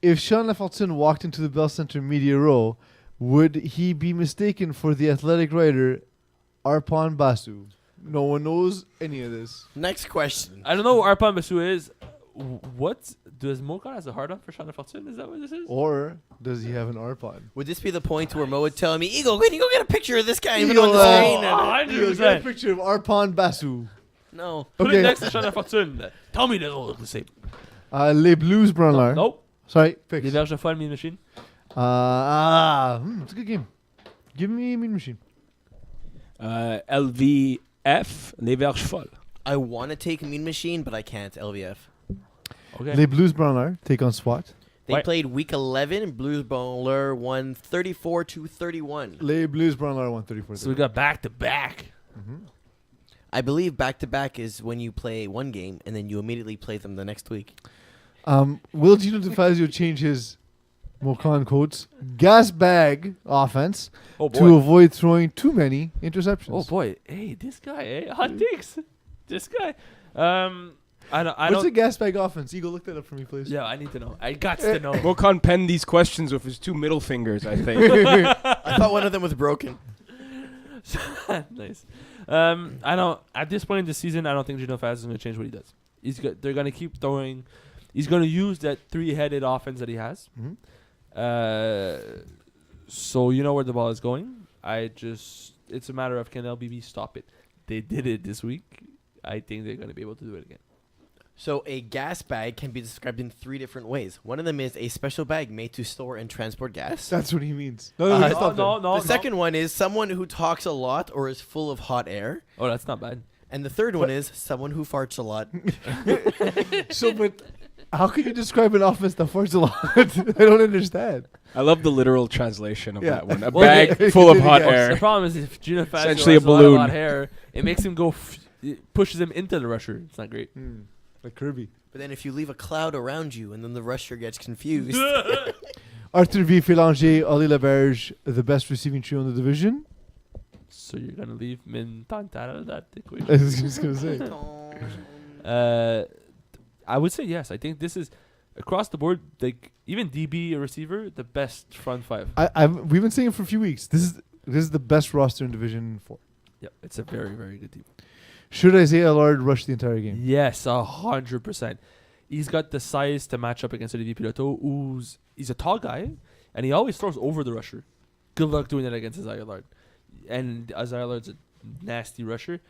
If Sean Lefelton walked into the Bell Center media row, would he be mistaken for the athletic writer Arpon Basu? No one knows any of this. Next question. I don't know what Arpan Basu is. What does Mokan has a hard on for Sean Fulton? Is that what this is? Or does he have an Arpon? Would this be the point where Mo would tell me, Eagle, can you go get a picture of this guy even Eagle, on the screen? Get a 100%. picture of Arpon Basu. No. Put Okay. it next to Sean Fulton. Tell me they don't look the same. Les Blues Branlard. Nope. Sorry, fix. Les Verges Folles, Mean Machine. It's a good game. Give me Mean Machine. LVF, Les Verges Folles. I want to take Mean Machine, but I can't. LVF. Okay. Les Blues Branlard take on SWAT. They Right. played week 11, and Blues Bowler won 34-31. Les Blues Branlard 134. So we got back to back. Mm-hmm. I believe back-to-back is when you play one game, and then you immediately play them the next week. Will Gino DeFazio change his Mokan quotes gas bag offense Oh to boy. avoid throwing too many interceptions? Oh boy. Hey, this guy. Hot takes. This guy. I What's don't. a gas bag offense? Eagle, look that up for me, please. Yeah, I need to know. I got to know. Mokan penned these questions with his two middle fingers, I think. I thought one of them was broken. Nice. I don't. At this point in the season, I don't think Gino Faz is going to change what he does. They're going to keep throwing. He's going to use that three-headed offense that he has. Mhm. So you know where the ball is going. It's a matter of can LBB stop it. They did it this week. I think they're going to be able to do it again. So a gas bag can be described in 3 different ways. One of them is a special bag made to store and transport gas. That's what he means. The second one is someone who talks a lot or is full of hot air. Oh, that's not bad. And the third one is someone who farts a lot. So, but how can you describe an offense that farts a lot? I don't understand. I love the literal translation of Yeah. that one. A Well, bag full of hot Yes. The air. problem is if Gino Fazio Essentially has a a lot balloon. of hair, it makes him go. It pushes him into the rusher. It's not great. Like Kirby. But then if you leave a cloud around you and then the rusher gets confused. Arthur V. Félanger, Oli Laberge, the best receiving trio in the division. So you're gonna leave Min Tantan out of that I equation? was just going to say. I would say yes. I think this is across the board. Like even DB or receiver, the best front five. We've been saying it for a few weeks. This is the best roster in Division 4. Yep, it's a very very good team. Should Isaiah Allard rush the entire game? Yes, 100%. He's got the size to match up against the VP Piloto. He's a tall guy, and he always throws over the rusher. Good luck doing that against Isaiah Allard. And Isaiah Allard's a nasty rusher.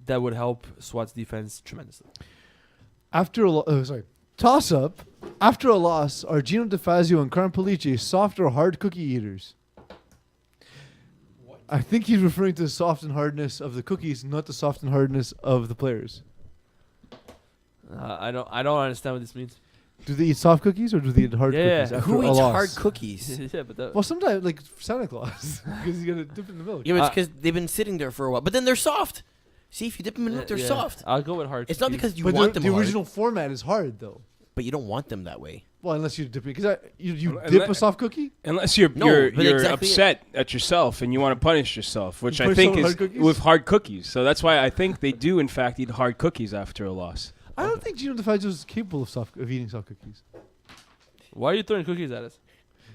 That would help SWAT's defense tremendously. Toss up. After a loss, are Gino DeFazio and Karan Police soft or hard cookie eaters? I think he's referring to the soft and hardness of the cookies, not the soft and hardness of the players. I don't understand what this means. Do they eat soft cookies or do they eat hard Yeah. cookies? After Who a eats loss? hard cookies? Yeah, but that, Well, sometimes like Santa Claus, because he's gonna dip in the milk. Yeah, but it's because they've been sitting there for a while. But then they're soft. See, if you dip them in milk, they're yeah. soft. I'll go with hard. It's not cookies. because you but want the them hard, original format is hard though. but you don't want them that way. Well, unless you're dipping, because you Unle- dip a soft cookie. Unless you're No, you're, but you're exactly- upset at yourself and you want to punish yourself, which You I punish think someone is with hard cookies? with hard cookies. So that's why I think they do in fact eat hard cookies after a loss. I don't think Gino DeFazio is capable of eating soft cookies. Why are you throwing cookies at us?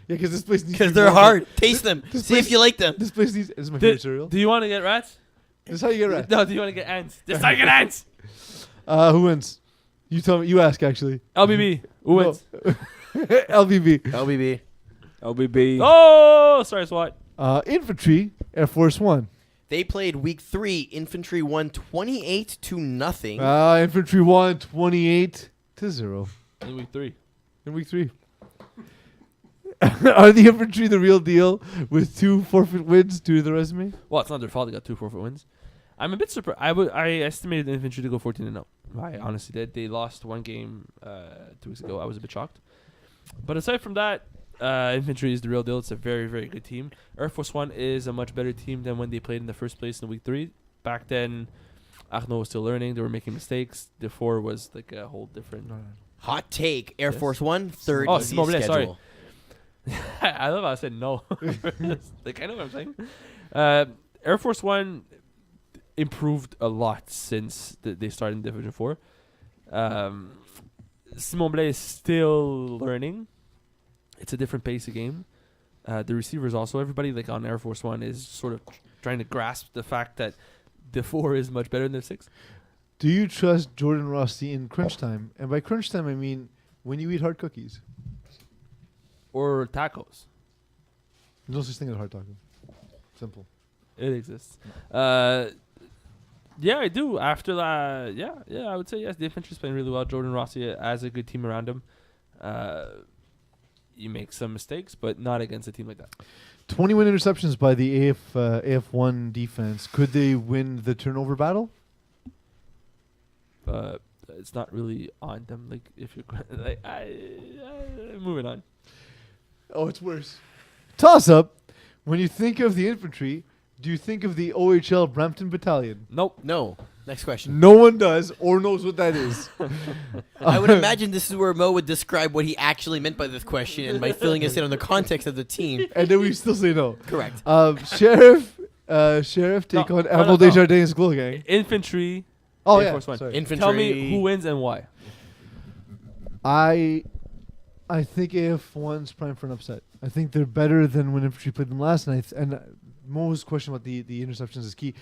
Yeah, because this place needs. Because to be they're more- hard. Taste them. this See if place- you like them. This place needs. This is my Do, favorite cereal. do you want to get rats? This is how you get right. No, do you want to get ants? This is how you get ants. Who wins? You tell me. You ask actually. LBB. Who wins? LBB. LBB. LBB. Oh, sorry, SWAT. Infantry. Air Force One. They played week 3. Infantry won 28-0. Infantry won 28-0 In week 3. in week 3. Are the infantry the real deal with 2 forfeit wins to the resume? Well, it's not their fault. They got 2 forfeit wins. I'm a bit surprised. I estimated the infantry to go 14-0. I honestly did. They lost 1 game 2 weeks ago. I was a bit shocked. But aside from that, infantry is the real deal. It's a very, very good team. Air Force One is a much better team than when they played in the first place in week 3. Back then, Arnaud was still learning. They were making mistakes. The 4 was like a whole different. Hot take. Air Yes. Force One, third Oh, easiest Simon Blais, sorry. schedule. I love how I said no. Like, I know what I'm saying. Air Force One improved a lot since they started in Division 4. Simon Blais is still learning. It's a different pace of game. The receivers also, everybody like on Air Force One is sort of trying to grasp the fact that the 4 is much better than the 6. Do you trust Jordan Rossi in crunch time? And by crunch time, I mean when you eat hard cookies. Or tacos. There's no such thing as a hard taco. Simple. It exists. Yeah, I do. After that, yeah, I would say yes. The infantry's playing really well. Jordan Rossi has a good team around him. You make some mistakes, but not against a team like that. 21 interceptions by the AF1 defense. Could they win the turnover battle? It's not really on them. Like if you're like, moving on. Oh, it's worse. Toss up. When you think of the infantry, do you think of the OHL Brampton Battalion? Nope. No. Next question. No one does or knows what that is. I would imagine this is where Mo would describe what he actually meant by this question and by filling us in on the context of the team. And then we still say no. Correct. Sheriff, take No, on no, Arnold no. Desjardins' Glow Gang. Infantry. Oh, Air yeah. Force One. Sorry. Infantry. Tell me who wins and why. I think AF1's prime for an upset. I think they're better than when infantry played them last night. And Mo's question about the interceptions is key.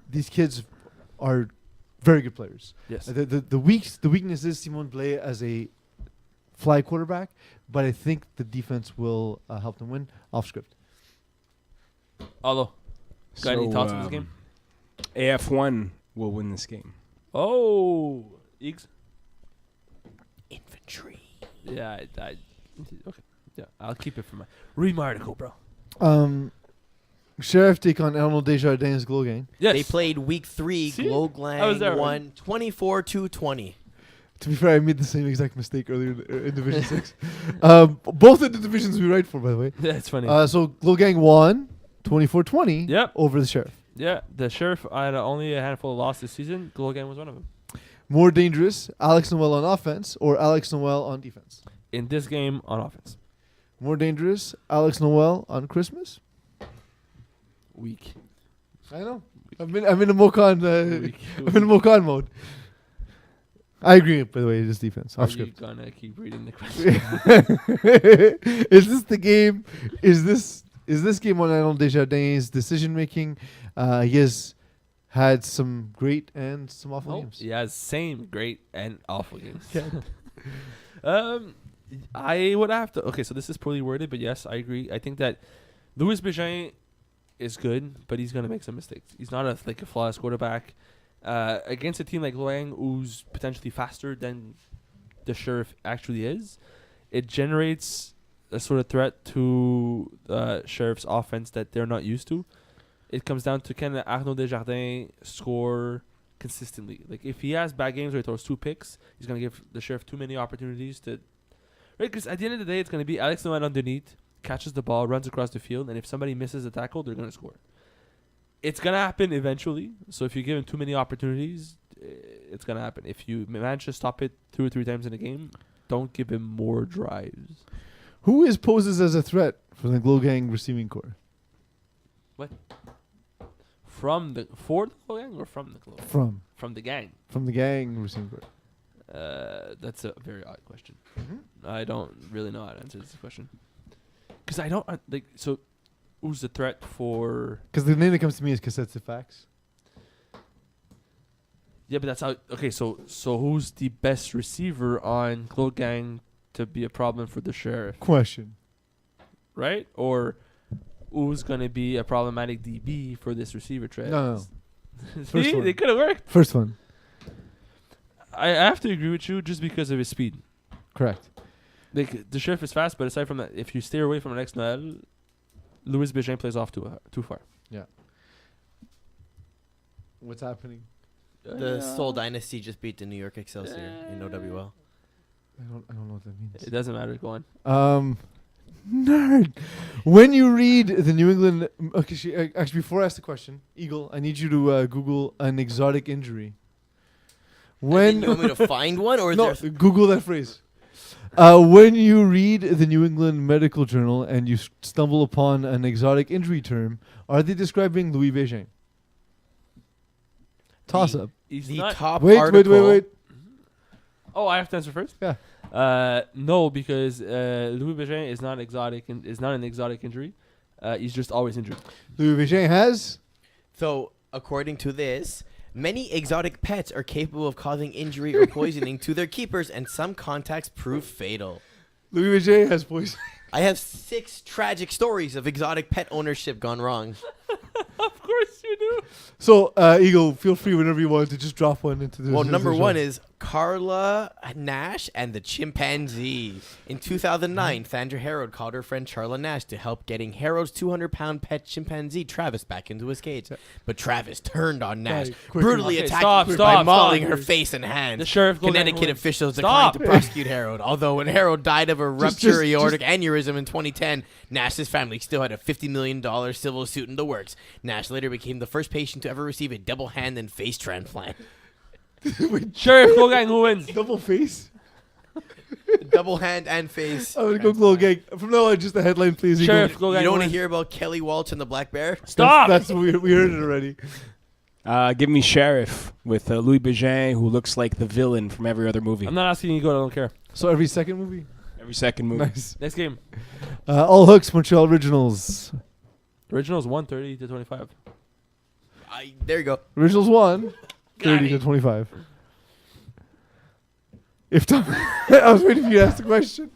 These kids are very good players. Yes. The weakness is Simon Blais as a fly quarterback, but I think the defense will help them win off script. Although, got any thoughts on this game? AF1 will win this game. Oh, Eags. Infantry. Yeah, okay. Yeah, I'll keep it for my read my article, bro. Sheriff take on Arnold Desjardins' Glow Gang. Yes. They played week 3. See? I was Glowglang there, won 24-20. To be fair, I made the same exact mistake earlier in Division 6. Both of the divisions we write for, by the way. Yeah, it's funny. So Glow Gang won 24-20 Yep. over the Sheriff. Yeah, the Sheriff had only a handful of losses this season. Glogan was one of them. More dangerous, Alex Noel on offense or Alex Noel on defense? In this game, on offense. More dangerous, Alex Noel on Christmas? Weak. I know. I'm in a Mokan Weak. I'm in a Mokan mode. I agree, by the way, it is defense. Are Off you script. gonna keep reading the question? Is this the game? Is this game on Arnold Desjardins' decision making? He has had some great and some awful games. Yeah, same great and awful games. Yeah. I would have to. Okay, so this is poorly worded, but yes, I agree. I think that Louis Bégin is good, but he's gonna make some mistakes. He's not a flawless quarterback. Against a team like Luang, who's potentially faster than the Sheriff actually is, it generates a sort of threat to Sheriff's offense that they're not used to. It comes down to can Arnaud Desjardins score consistently. Like if he has bad games where he throws 2 picks, he's gonna give the Sheriff too many opportunities to. Right, because at the end of the day, it's gonna be Alex Noel underneath, catches the ball, runs across the field, and if somebody misses a tackle, they're gonna score. It's gonna happen eventually. So if you give him too many opportunities, it's gonna happen. If you manage to stop it 2 or 3 times in a game, don't give him more drives. Who is poses as a threat for the Glow Gang receiving core? For the Glow Gang or from the Glow? From the gang. From the gang receiving core. That's a very odd question. Mm-hmm. I don't really know how to answer this question. Because I don't like. So, who's the threat for? Because the name that comes to me is Cassettes of Facts. Yeah, but that's how. Okay, so who's the best receiver on Glow Gang to be a problem for the sheriff? Question. Right? Or who's gonna be a problematic DB for this receiver trade? No. See, First one. they could have worked. First one. I have to agree with you just because of his speed. Correct. Like the sheriff is fast, but aside from that, if you stay away from the next Noel, Louis Bégin plays off too far. Yeah. What's happening? The Seoul Dynasty just beat the New York Excelsior in OWL. I don't know what that means. It doesn't matter. Go on. Nerd. When you read the New England, actually, before I ask the question, Eagle, I need you to Google an exotic injury. When You want me to find one, or is no, there? Google that phrase. When you read the New England Medical Journal and you stumble upon an exotic injury term, are they describing Louis Bégin? Toss up. He's The not. top Wait. article. Oh, I have to answer first. Yeah. No, because Louis Bégin is not exotic and is not an exotic injury. He's just always injured. Louis Bégin has. So, according to this, many exotic pets are capable of causing injury or poisoning to their keepers, and some contacts prove fatal. Louis Bégin has poison. I have 6 tragic stories of exotic pet ownership gone wrong. Of course you do. So, Eagle, feel free whenever you want to just drop one into this. Well, number 1 is Carla Nash and the chimpanzee. In 2009, Sandra Harrod called her friend Charla Nash to help getting Harrod's 200-pound pet chimpanzee Travis back into his cage. But Travis turned on Nash, Right, quick. brutally Okay, attacking her by mauling her face and hands. The sheriff. Connecticut officials Stop. declined to prosecute Harrod. Although when Harrod died of a rupture aortic aneurysm in 2010, Nash's family still had a $50 million civil suit in the works. Nash later became the first patient to ever receive a double hand and face transplant. Sheriff Glow Gang, who wins? Double face. Double hand and face. I'm gonna go Glow Gang. From now on, just the headline, please. Eagle. Sheriff Glow You Gang. don't who want to wins? hear about Kelly Walsh and the Black Bear? Stop. That's we heard it already. Give me Sheriff with Louis Bégin, who looks like the villain from every other movie. I'm not asking you to go. I don't care. So every second movie. Every second movie. Nice. Next game. All Hooks Montreal Originals. Originals 130 to 25. There you go. Originals won Got 30 to it. 25. If Tom, I was waiting for you to ask the question.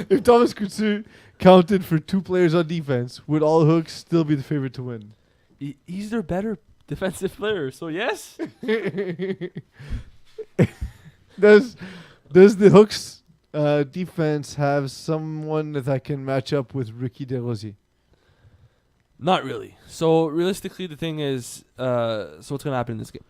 If Thomas Couture counted for 2 players on defense, would All Hooks still be the favorite to win? He's their better defensive player, so yes. Does the Hooks defense have someone that can match up with Ricky DeRosier? Not really. So realistically, the thing is, so what's gonna happen in this game?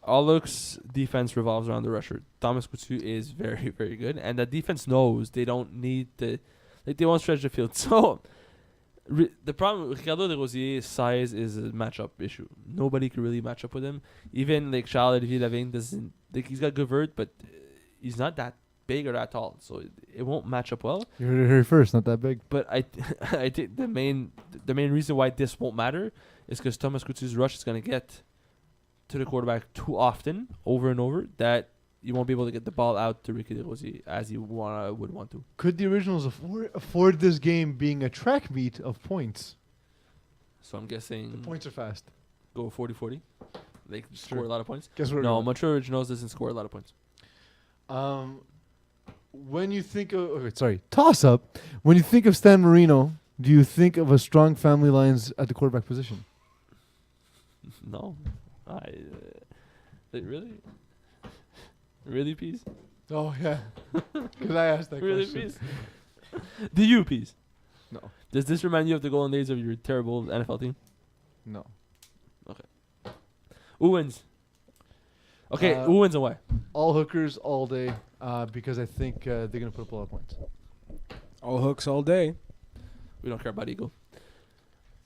All looks defense revolves around the rusher. Thomas Couture is very, very good, and the defense knows they don't need to, like they won't stretch the field. So the problem with Ricardo DeRosier's size is a matchup issue. Nobody can really match up with him. Even like Charles-Olivier Lavigne doesn't, like he's got good vert, but he's not that big or that tall, so it won't match up well. You heard it here first, not that big. But I think the main reason why this won't matter is because Thomas Couture's rush is going to get to the quarterback too often, over and over, that you won't be able to get the ball out to Ricky DeRosier as you would want to. Could the Originals afford this game being a track meet of points? So I'm guessing The points are fast. go 40-40. They can score Sure. a lot of points. Guess what? No, Montreal Originals doesn't score a lot of points. When you think of toss up. When you think of Stan Marino, do you think of a strong family lines at the quarterback position? No. Really, Peeze? Oh yeah, because I asked that Really, question. Peeze? Do you, Peeze? No, Does this remind you of the golden days of your terrible NFL team? no. Who wins? Okay, who wins and why? All hookers all day, because I think they're gonna put up a lot of points. All Hooks all day. We don't care about Eagle.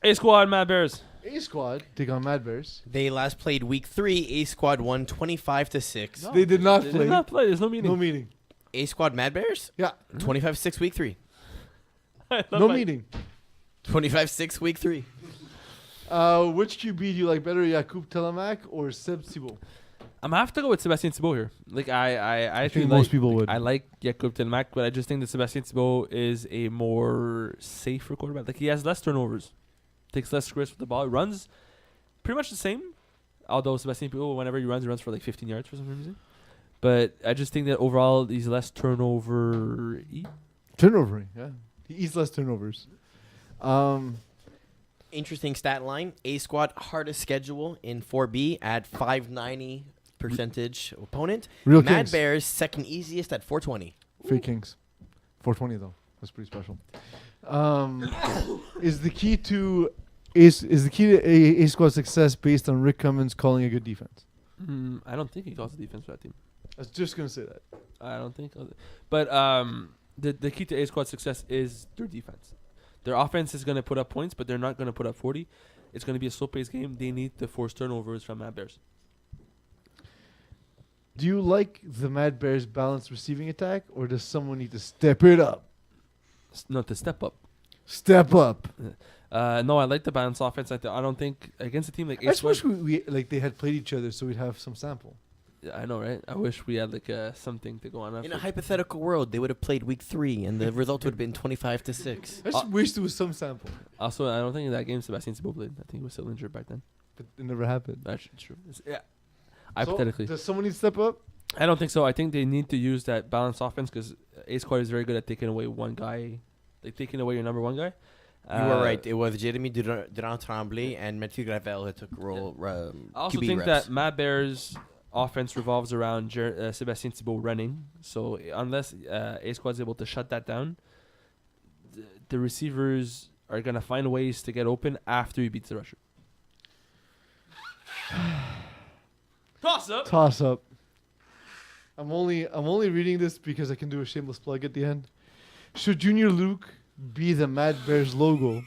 A squad, Mad Bears. A squad take on Mad Bears. They last played week 3. A squad won 25-6. They did not They play. did not play. There's no meaning. No meaning. A squad Mad Bears. Yeah. 25-6 week 3. No meeting. 25-6 week 3. Which QB do you like better, Jakub Telemac or Seb Thibault? I'm gonna have to go with Sebastien Thibault here. Like I actually think like, most people would. I like Jakub Telemac, but I just think that Sebastien Thibault is a more safer quarterback. Like he has less turnovers, takes less risks with the ball, runs pretty much the same. Although Sebastien Thibault, whenever he runs for like 15 yards for some reason. But I just think that overall he's less turnover. Turnover, yeah. He eats less turnovers. Interesting stat line. A squad hardest schedule in 4B at 590 percentage opponent. Real Mad Kings. Bears second easiest at 420. Fake Kings. 420 though. That's pretty special. Is the key to A squad success based on Rick Cummins calling a good defense? I don't think he calls the defense for that team. I was just gonna say that. I don't think. But the key to A squad success is their defense. Their offense is going to put up points, but they're not going to put up 40. It's going to be a slow-paced game. They need to force turnovers from Mad Bears. Do you like the Mad Bears' balanced receiving attack, or does someone need to step it up? Not to step up. Step up. No, I like the balanced offense. I don't think against a team like I just A wish squad. we like they had played each other so we'd have some sample. Yeah, I know, right? I wish we had like something to go on. In a hypothetical world, they would have played week 3, and the result would have been 25-6. I just wish there was some sample, Also, I don't think in that game Sebastien Thibault played. I think he was still injured back then. but it never happened. That's true. Yeah. So, Hypothetically. does someone need to step up? I don't think so. I think they need to use that balanced offense because A squad is very good at taking away one guy, like taking away your number one guy. You were right. It was Jeremy Durant Tremblay and Mathieu Gravel who took role. I also QB think reps. that Mad Bears' offense revolves around Sebastien Thibault running. So unless A squad is able to shut that down, the receivers are gonna find ways to get open after he beats the rusher. Toss up. I'm only reading this because I can do a shameless plug at the end. Should Junior Luke be the Mad Bears logo?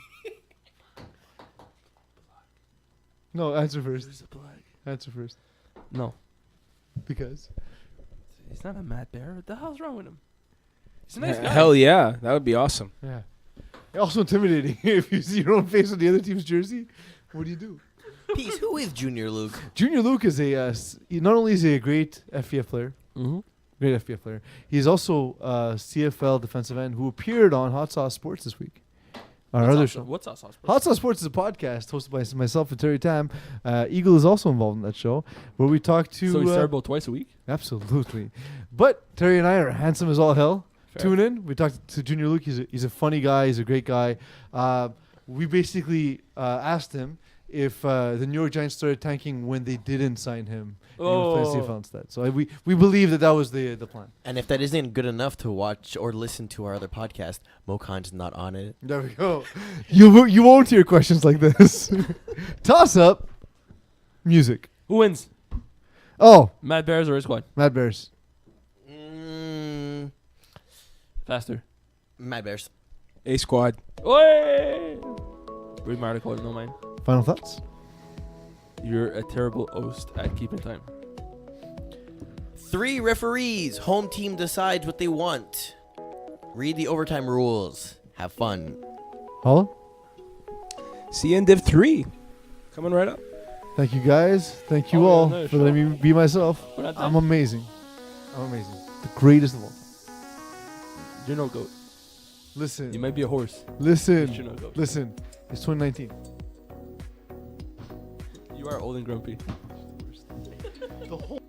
No, answer first. Where's the plug? Answer first. No, Because he's not a Mad Bear. What the hell's wrong with him? He's a nice guy. Hell yeah, that would be awesome. yeah, also intimidating. If you see your own face on the other team's jersey, what do? Peace. Who is Junior Luke? Junior Luke is not only is he a great FPF player, great FPF player, he's also a CFL defensive end who appeared on Hot Sauce Sports this week. Our other show. What's Hot Sauce? Hot Sauce Sports is a podcast hosted by myself and Terry Tam. Eagle is also involved in that show, where we talk to. So we start about twice a week. Absolutely, but Terry and I are handsome as all hell. Fair. Tune in. We talked to Junior Luke. He's a funny guy. He's a great guy. We basically asked him if the New York Giants started tanking when they didn't sign him. And he was playing CFL instead. So we believe that was the plan. And if that isn't good enough to watch or listen to our other podcast, Mokan's not on it. There we go. You won't hear questions like this. Toss up. Music. Who wins? Oh, Mad Bears or A squad? Mad Bears. Faster. Mad Bears. A squad. Oi! Read my article. No mine. Final thoughts? You're a terrible host at keeping time. 3 referees. Home team decides what they want. Read the overtime rules. Have fun. Holla? See you in Div 3. Coming right up. Thank you guys. Thank you Oh, all yeah, no, for letting me be myself. We're not I'm done. amazing. The greatest of all. You're no goat. Listen. You might be a horse. But you're Listen. no goat. Listen. It's 2019. You are old and grumpy. The whole